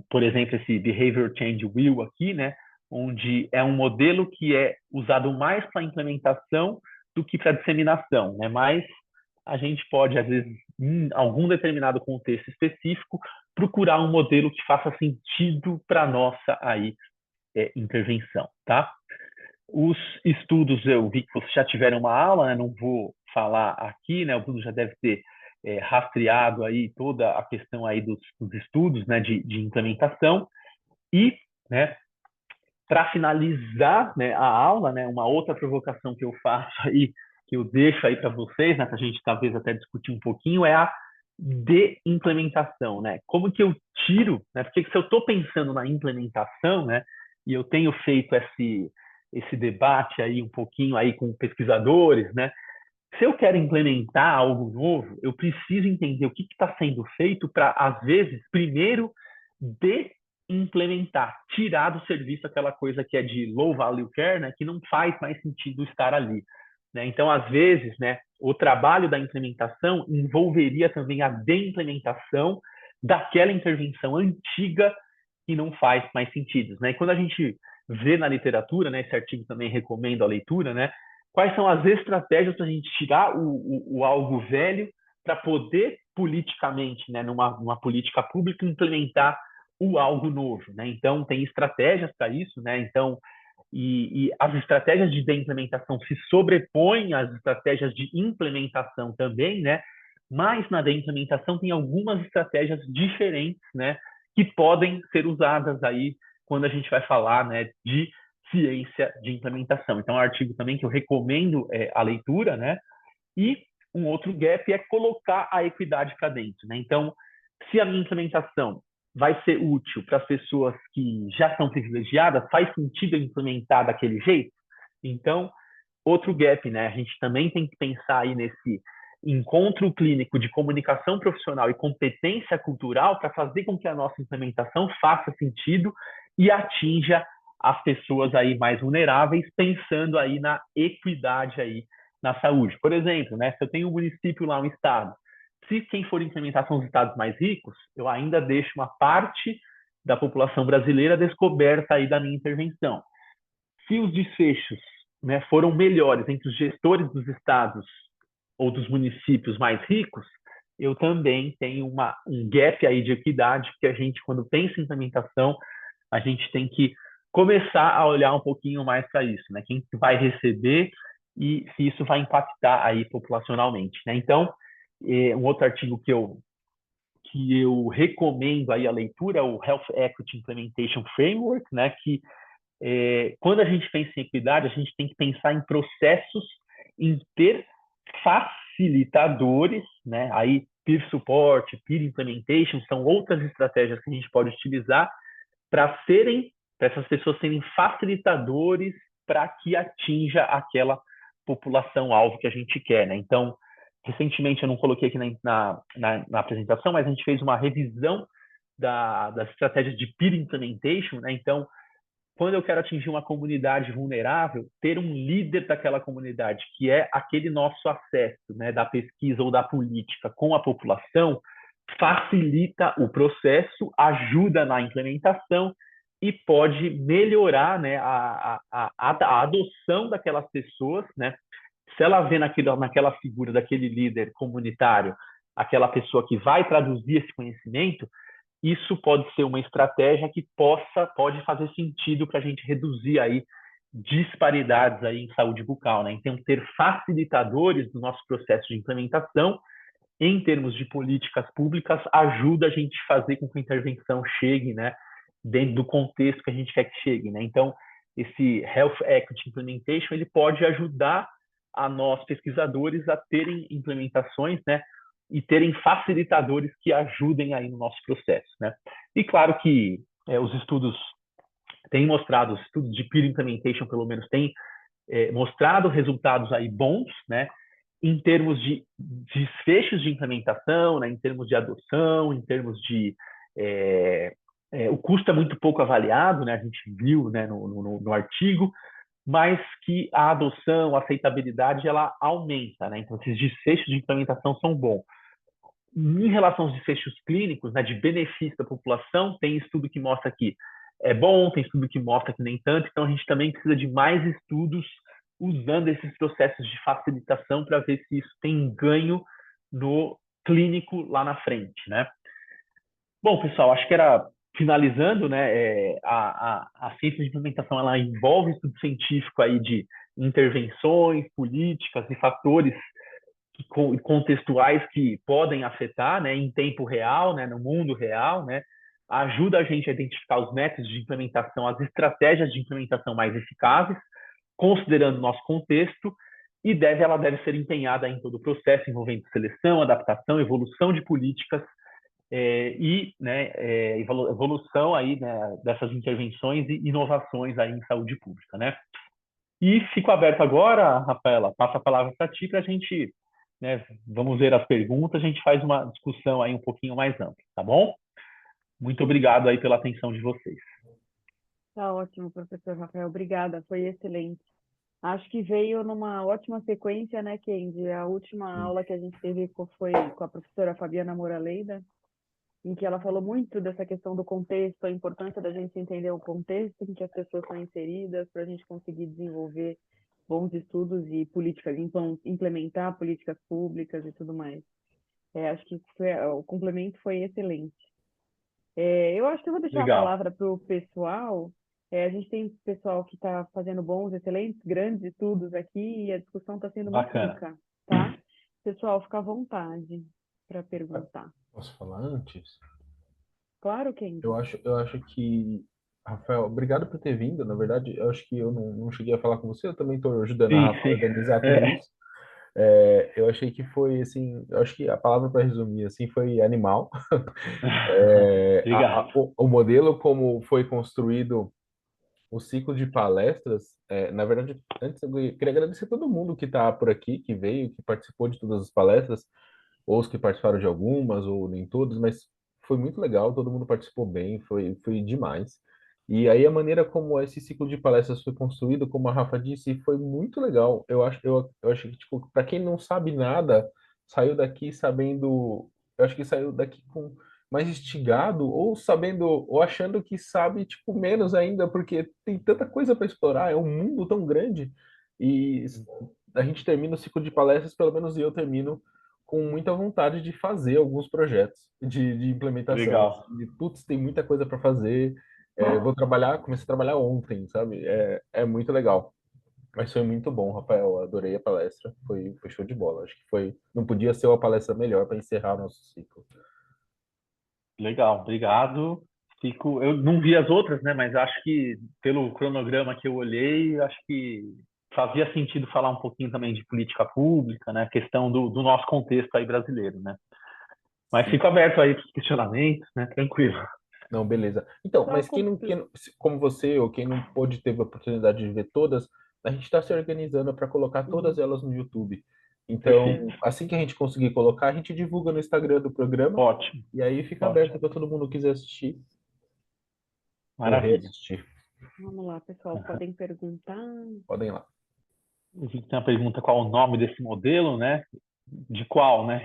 por exemplo, esse Behavior Change Wheel aqui, né? Onde é um modelo que é usado mais para implementação do que para disseminação, né? Mas a gente pode, às vezes, em algum determinado contexto específico, procurar um modelo que faça sentido para a nossa aí, intervenção, tá? Os estudos, eu vi que vocês já tiveram uma aula, né? Não vou falar aqui, né? O Bruno já deve ter rastreado aí toda a questão aí dos estudos, né? De implementação. E, né? Para finalizar, né, a aula, né? Uma outra provocação que eu faço aí, que eu deixo aí para vocês, né? Para a gente talvez até discutir um pouquinho, é a de implementação, né? Como que eu tiro, né? Porque se eu estou pensando na implementação, né? E eu tenho feito esse debate aí um pouquinho aí com pesquisadores, né? Se eu quero implementar algo novo, eu preciso entender o que está sendo feito para, às vezes, primeiro de implementar, tirar do serviço aquela coisa que é de low value care, né, que não faz mais sentido estar ali, né? Então, às vezes, né, o trabalho da implementação envolveria também a de-implementação daquela intervenção antiga que não faz mais sentido, né? E quando a gente vê na literatura, né, esse artigo também recomendo a leitura, né, quais são as estratégias para a gente tirar o algo velho para poder politicamente, né, numa política pública, implementar o algo novo, né? Então tem estratégias para isso, né? Então e as estratégias de implementação se sobrepõem às estratégias de implementação também, né? Mas na implementação tem algumas estratégias diferentes, né? Que podem ser usadas aí quando a gente vai falar, né, de ciência de implementação. Então, é um artigo também que eu recomendo a leitura, né? E um outro gap é colocar a equidade para dentro, né? Então, se a minha implementação vai ser útil para as pessoas que já são privilegiadas, faz sentido eu implementar daquele jeito? Então, outro gap, né? A gente também tem que pensar aí nesse encontro clínico de comunicação profissional e competência cultural para fazer com que a nossa implementação faça sentido e atinja as pessoas aí mais vulneráveis, pensando aí na equidade aí na saúde. Por exemplo, né, se eu tenho um município lá, um estado, se quem for implementar são os estados mais ricos, eu ainda deixo uma parte da população brasileira descoberta aí da minha intervenção. Se os desfechos, né, foram melhores entre os gestores dos estados ou dos municípios mais ricos, eu também tenho um gap aí de equidade que a gente, quando pensa em implementação, a gente tem que começar a olhar um pouquinho mais para isso, né? Quem vai receber e se isso vai impactar aí populacionalmente, né? Então, um outro artigo que eu recomendo aí a leitura é o Health Equity Implementation Framework, né? Que quando a gente pensa em equidade, a gente tem que pensar em processos, em ter facilitadores, né? Aí peer support, peer implementation são outras estratégias que a gente pode utilizar para essas pessoas serem facilitadores para que atinja aquela população-alvo que a gente quer, né? Então, recentemente, eu não coloquei aqui na apresentação, mas a gente fez uma revisão das estratégias de peer implementation, né? Então, quando eu quero atingir uma comunidade vulnerável, ter um líder daquela comunidade, que é aquele nosso acesso, né, da pesquisa ou da política com a população, facilita o processo, ajuda na implementação e pode melhorar, né, a adoção daquelas pessoas, né? Se ela vê naquela figura daquele líder comunitário, aquela pessoa que vai traduzir esse conhecimento, isso pode ser uma estratégia que pode fazer sentido para a gente reduzir aí disparidades aí em saúde bucal, né? Então, ter facilitadores do nosso processo de implementação em termos de políticas públicas ajuda a gente a fazer com que a intervenção chegue, né, dentro do contexto que a gente quer que chegue, né? Então, esse Health Equity Implementation, ele pode ajudar a nós pesquisadores a terem implementações, né, e terem facilitadores que ajudem aí no nosso processo, né? E claro que os estudos têm mostrado, os estudos de peer implementation pelo menos têm mostrado resultados aí bons, né? Em termos de desfechos de implementação, né? Em termos de adoção, em termos de o custo é muito pouco avaliado, né? A gente viu, né, no artigo, mas que a adoção, a aceitabilidade, ela aumenta, né? Então, esses desfechos de implementação são bons. Em relação aos desfechos clínicos, né, de benefício da população, tem estudo que mostra que é bom, tem estudo que mostra que nem tanto, então a gente também precisa de mais estudos usando esses processos de facilitação para ver se isso tem ganho no clínico lá na frente, né? Bom, pessoal, acho que era finalizando, né? A ciência de implementação ela envolve estudo científico aí de intervenções, políticas e fatores contextuais que podem afetar, né, em tempo real, né, no mundo real, né, ajuda a gente a identificar os métodos de implementação, as estratégias de implementação mais eficazes, considerando o nosso contexto, e ela deve ser empenhada em todo o processo envolvendo seleção, adaptação, evolução de políticas né, evolução aí, né, dessas intervenções e inovações aí em saúde pública, né? E fico aberto agora, Rafaela, passo a palavra para ti para a gente, né, vamos ver as perguntas, a gente faz uma discussão aí um pouquinho mais ampla, tá bom? Muito obrigado aí pela atenção de vocês. Tá ótimo, professor Rafael. Obrigada, foi excelente. Acho que veio numa ótima sequência, né, Kendi? A última aula que a gente teve foi com a professora Fabiana Moraleda, em que ela falou muito dessa questão do contexto, a importância da gente entender o contexto em que as pessoas estão inseridas para a gente conseguir desenvolver bons estudos e políticas, implementar políticas públicas e tudo mais. Acho que o complemento foi excelente. Eu acho que eu vou deixar a Legal, palavra para o pessoal. A gente tem pessoal que está fazendo bons, excelentes, grandes estudos aqui e a discussão está sendo muito bacana. rica, tá? Pessoal, fica à vontade para perguntar. Posso falar antes? Claro, Kenzo. Eu acho que, Rafael, obrigado por ter vindo. Na verdade, eu acho que eu não cheguei a falar com você, eu também estou ajudando a Sim, Rafa a sim. organizar tudo É. isso. Eu achei que foi, assim, eu acho que a palavra para resumir, assim, foi animal. Obrigado. O modelo como foi construído o ciclo de palestras, na verdade, antes eu queria agradecer a todo mundo que está por aqui, que veio, que participou de todas as palestras, ou os que participaram de algumas, ou nem todas, mas foi muito legal, todo mundo participou bem, foi demais. E aí a maneira como esse ciclo de palestras foi construído, como a Rafa disse, foi muito legal. Eu acho que, tipo, para quem não sabe nada, saiu daqui sabendo, eu acho que saiu daqui com mais instigado, ou sabendo, ou achando que sabe, tipo, menos ainda, porque tem tanta coisa para explorar, é um mundo tão grande. E a gente termina o ciclo de palestras, pelo menos eu termino com muita vontade de fazer alguns projetos de implementação. Legal. Assim, putz, tem muita coisa para fazer. Vou trabalhar, comecei a trabalhar ontem, sabe? É muito legal. Mas foi muito bom, Rafael. Adorei a palestra. Foi show de bola. Acho que foi. Não podia ser uma palestra melhor para encerrar o nosso ciclo. Legal, obrigado. Eu não vi as outras, né? Mas acho que pelo cronograma que eu olhei, acho que fazia sentido falar um pouquinho também de política pública, né? Questão do nosso contexto aí brasileiro, né? Mas Sim. fico aberto aí para os questionamentos, né? Tranquilo. Não, beleza. Então, Só mas como você ou quem não pôde ter a oportunidade de ver todas, a gente está se organizando para colocar todas Uhum. elas no YouTube. Então, Perfeito. Sim. assim que a gente conseguir colocar, a gente divulga no Instagram do programa Ótimo, e aí fica ótimo. aberto para todo mundo que quiser assistir ou Maravilha. reassistir. Vamos lá, pessoal, podem perguntar. Podem ir lá. Eu vi que tem uma pergunta qual o nome desse modelo, né? De qual, né?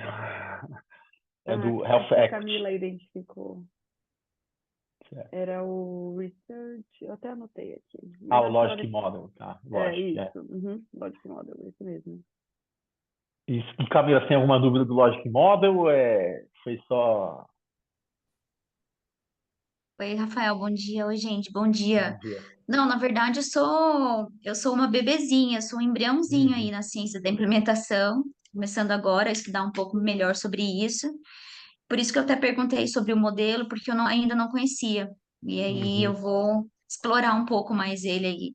É do Acho Health que a Equity. Camila identificou. Certo. Era o Research, eu até anotei aqui. Ah, Mas o acho que Logic Model, tá? Lógico, é. isso. Uhum. Logic Model, isso mesmo. Isso. E, Camila, tem alguma dúvida do Logic Model ou foi só Oi, Rafael, bom dia. Oi, gente, bom bom dia. dia? Não, na verdade, eu sou uma bebezinha, sou um embriãozinho aí Uhum. na ciência da implementação, começando agora a estudar um pouco melhor sobre isso. Por isso que eu até perguntei sobre o modelo, porque eu ainda não conhecia. E aí eu Uhum. vou explorar um pouco mais ele aí.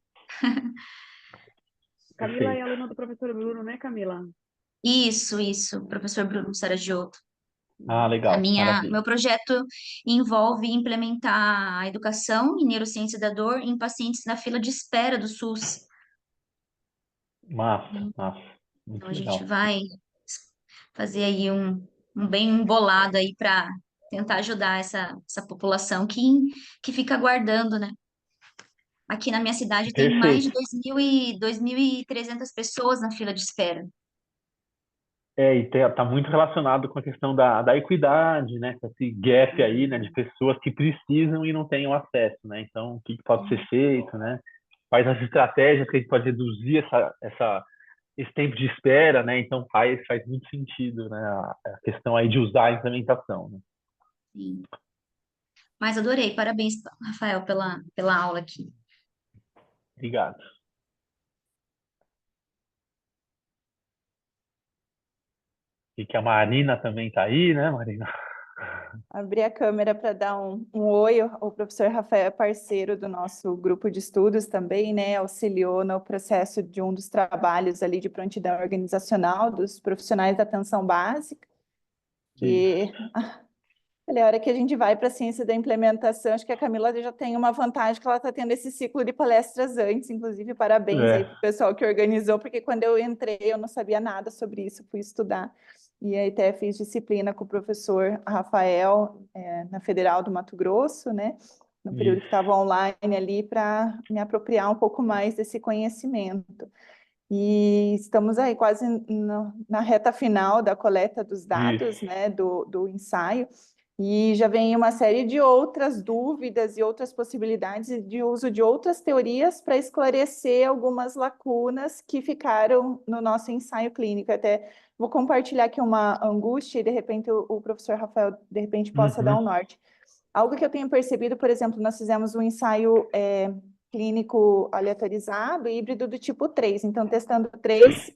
Camila é Perfeito. aluna do professor Bruno, né, Camila? Isso, professor Bruno Saragiotto. Ah, legal. Meu Maravilha. projeto envolve implementar a educação em neurociência da dor em pacientes na fila de espera do SUS. Massa, massa. Então Muito a gente legal. vai fazer aí um bem bolado aí para tentar ajudar essa população que fica aguardando, né? Aqui na minha cidade tem mais de Perfeito. 2.300 pessoas na fila de espera. E tá muito relacionado com a questão da equidade, né? Com esse gap aí, né? De pessoas que precisam e não têm o acesso, né? Então, o que pode ser feito, né? Quais as estratégias que a gente pode reduzir esse tempo de espera, né? Então, faz muito sentido, né? A questão aí de usar a implementação, né? Sim. Mas adorei, parabéns, Rafael, pela aula aqui. Obrigado. E que a Marina também está aí, né, Marina? Abrir a câmera para dar um oi. O professor Rafael é parceiro do nosso grupo de estudos também, né? Auxiliou no processo de um dos trabalhos ali de prontidão organizacional dos profissionais da atenção básica, Isso. que a hora que a gente vai para a ciência da implementação, acho que a Camila já tem uma vantagem que ela está tendo esse ciclo de palestras antes, inclusive parabéns aí É, para o pessoal que organizou, porque quando eu entrei eu não sabia nada sobre isso, fui estudar. E aí até fiz disciplina com o professor Rafael, na Federal do Mato Grosso, né? No período que isso. estava online ali, para me apropriar um pouco mais desse conhecimento. E estamos aí quase na reta final da coleta dos dados, Isso. né, do ensaio. E já vem uma série de outras dúvidas e outras possibilidades de uso de outras teorias para esclarecer algumas lacunas que ficaram no nosso ensaio clínico. Até vou compartilhar aqui uma angústia e, de repente, o professor Rafael, de repente, possa dar Uhum. um norte. Algo que eu tenho percebido, por exemplo, nós fizemos um ensaio clínico aleatorizado, híbrido do tipo 3, então testando 3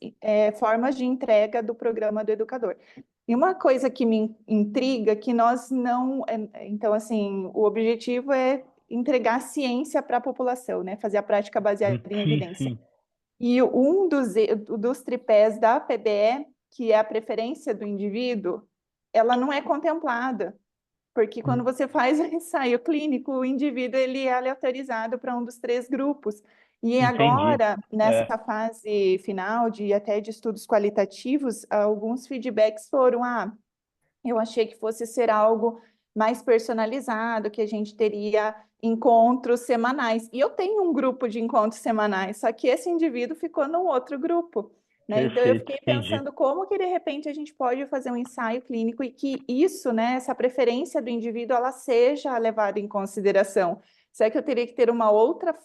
formas de entrega do programa do educador. E uma coisa que me intriga, que nós não... Então, assim, o objetivo é entregar ciência para a população, né? Fazer a prática baseada em Sim, evidência. sim. E um dos tripés da PBE, que é a preferência do indivíduo, ela não é contemplada. Porque quando você faz o ensaio clínico, o indivíduo ele é aleatorizado para um dos 3 grupos. E Entendi. agora, nessa fase final até de estudos qualitativos, alguns feedbacks foram, eu achei que fosse ser algo mais personalizado, que a gente teria encontros semanais. E eu tenho um grupo de encontros semanais, só que esse indivíduo ficou num outro grupo, né? Então eu Perfeito, fiquei entendi. pensando como que de repente a gente pode fazer um ensaio clínico e que isso, né, essa preferência do indivíduo, ela seja levada em consideração. Será que eu teria que ter uma outra,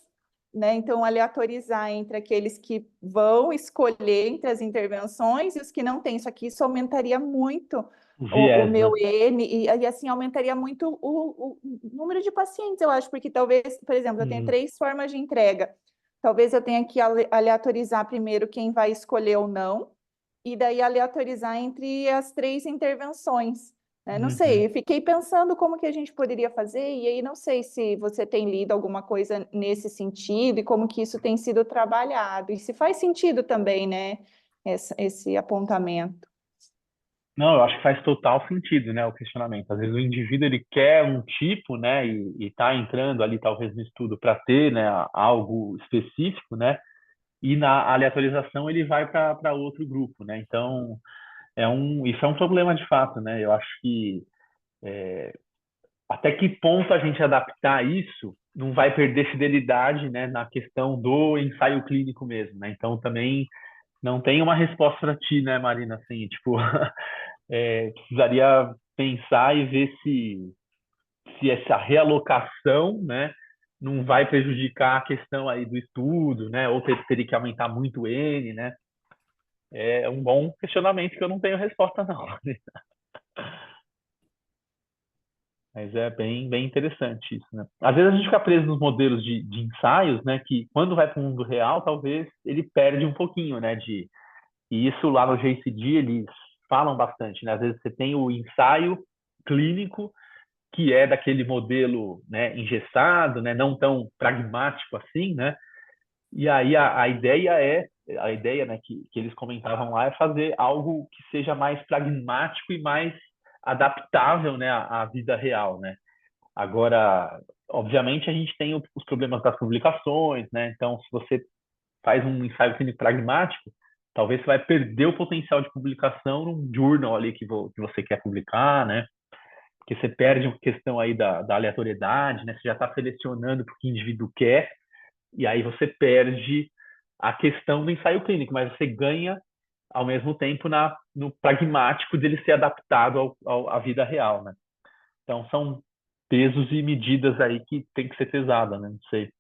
né? Então, aleatorizar entre aqueles que vão escolher entre as intervenções e os que não têm. Isso aqui, isso aumentaria muito O o viés, né? meu N, e assim aumentaria muito o número de pacientes, eu acho, porque talvez, por exemplo, eu tenho 3 formas de entrega. Talvez eu tenha que aleatorizar primeiro quem vai escolher ou não, e daí aleatorizar entre as 3 intervenções. Né? Não sei, eu fiquei pensando como que a gente poderia fazer, e aí não sei se você tem lido alguma coisa nesse sentido, e como que isso tem sido trabalhado, e se faz sentido também, né, esse apontamento. Não, eu acho que faz total sentido, né, o questionamento. Às vezes o indivíduo ele quer um tipo, né, e está entrando ali talvez no estudo para ter, né, algo específico, né, e na aleatorização ele vai para outro grupo, né. Então isso é um problema de fato, né. Eu acho que até que ponto a gente adaptar isso não vai perder fidelidade, né, na questão do ensaio clínico mesmo, né. Então também não tem uma resposta para ti, né, Marina, assim, tipo precisaria pensar e ver se essa realocação, né, não vai prejudicar a questão aí do estudo, né, ou teria que aumentar muito o N, né. É um bom questionamento que eu não tenho resposta não. Mas é bem interessante isso, né. Às vezes a gente fica preso nos modelos de ensaios, né, que quando vai para o mundo real, talvez ele perde um pouquinho, né, e isso lá no JCD eles falam bastante, né. Às vezes você tem o ensaio clínico que é daquele modelo, né, engessado, né, não tão pragmático assim, né? E aí a ideia, né, que eles comentavam lá é fazer algo que seja mais pragmático e mais adaptável, né, à vida real, né? Agora, obviamente a gente tem os problemas das publicações, né? Então, se você faz um ensaio clínico pragmático, talvez você vai perder o potencial de publicação num journal ali que você quer publicar, né? Porque você perde a questão aí da aleatoriedade, né? Você já está selecionando para o que o indivíduo quer, e aí você perde a questão do ensaio clínico, mas você ganha ao mesmo tempo no pragmático dele ser adaptado à vida real, né? Então são pesos e medidas aí que tem que ser pesada, né? Não sei.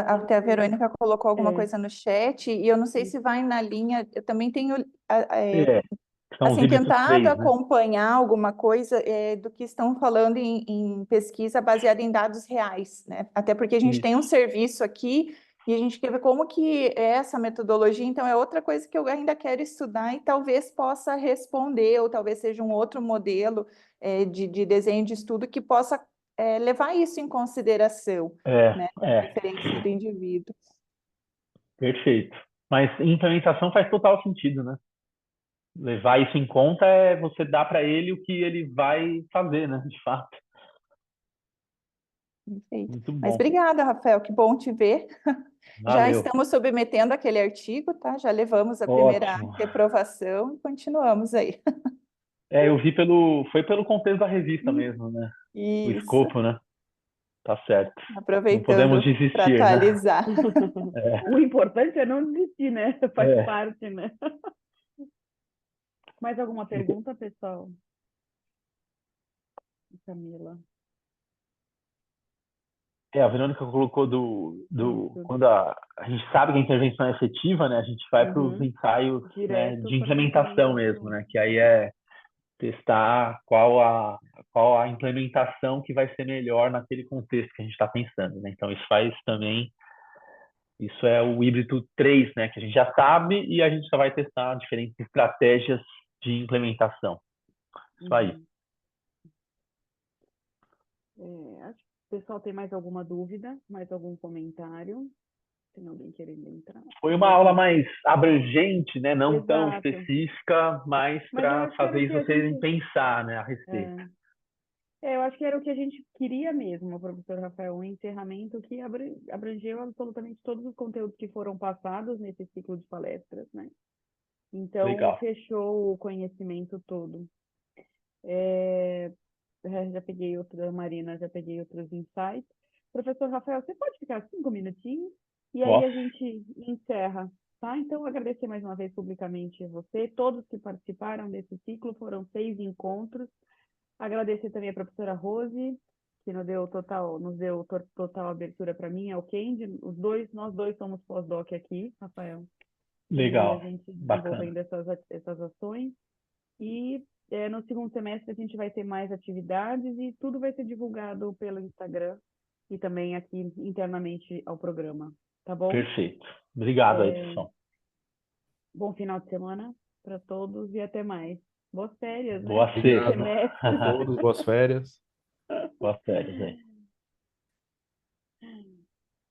Até a Verônica colocou alguma É. coisa no chat, e eu não sei se vai na linha, eu também tenho São os assim, híbridos tentado 3, né? acompanhar alguma coisa do que estão falando em pesquisa baseada em dados reais, né? Até porque a gente tem um Isso. serviço aqui e a gente quer ver como que é essa metodologia, então é outra coisa que eu ainda quero estudar e talvez possa responder, ou talvez seja um outro modelo de desenho de estudo que possa levar isso em consideração, né? A preferência do indivíduo. Perfeito. Mas implementação faz total sentido, né? Levar isso em conta é você dar para ele o que ele vai fazer, né? De fato. Perfeito. Muito Mas bom. obrigada, Rafael, que bom te ver. Já Valeu. estamos submetendo aquele artigo, tá? Já levamos a primeira Ótimo. reprovação e continuamos aí. Eu vi foi pelo contexto da revista mesmo, né? O Isso, escopo, né? Tá certo. Não podemos aproveitando para desistir, né? atualizar. O importante é não desistir, né? Faz É. parte, né? Mais alguma pergunta, pessoal? Camila. A Verônica colocou Isso. quando a gente sabe que a intervenção é efetiva, né? A gente vai para os ensaios, né, Direto de para implementação mesmo, né? Que aí é testar qual a implementação que vai ser melhor naquele contexto que a gente está pensando, né? Então isso é o híbrido 3, né? Que a gente já sabe e a gente só vai testar diferentes estratégias de implementação. Isso aí. Acho que o pessoal tem mais alguma dúvida, mais algum comentário? Tem alguém querendo entrar? Foi uma aula mais abrangente, né? Não tão Exato. específica, mas Mas eu para acho que era fazer o que a vocês gente... pensar, né, a respeito. eu acho que era o que a gente queria mesmo, professor Rafael, um encerramento que abrangeu absolutamente todos os conteúdos que foram passados nesse ciclo de palestras, né? Então, Legal. fechou o conhecimento todo. Já peguei outra, Marina, já peguei outros insights. Professor Rafael, você pode ficar 5 minutinhos? E aí a Posso. gente encerra, tá? Então, agradecer mais uma vez publicamente a você, todos que participaram desse ciclo, foram 6 encontros. Agradecer também a professora Rose, que nos deu total abertura para mim, ao Kendi. Nós dois somos pós-doc aqui, Rafael. E a Legal. gente Bacana. desenvolvendo essas ações. E no segundo semestre a gente vai ter mais atividades e tudo vai ser divulgado pelo Instagram e também aqui internamente ao programa, tá bom? Perfeito. Obrigado aí, pessoal. Bom final de semana para todos e até mais. Boas férias, né? Boa Fim de sexta. semestre. Obrigado a todos, boas férias. Boas férias aí.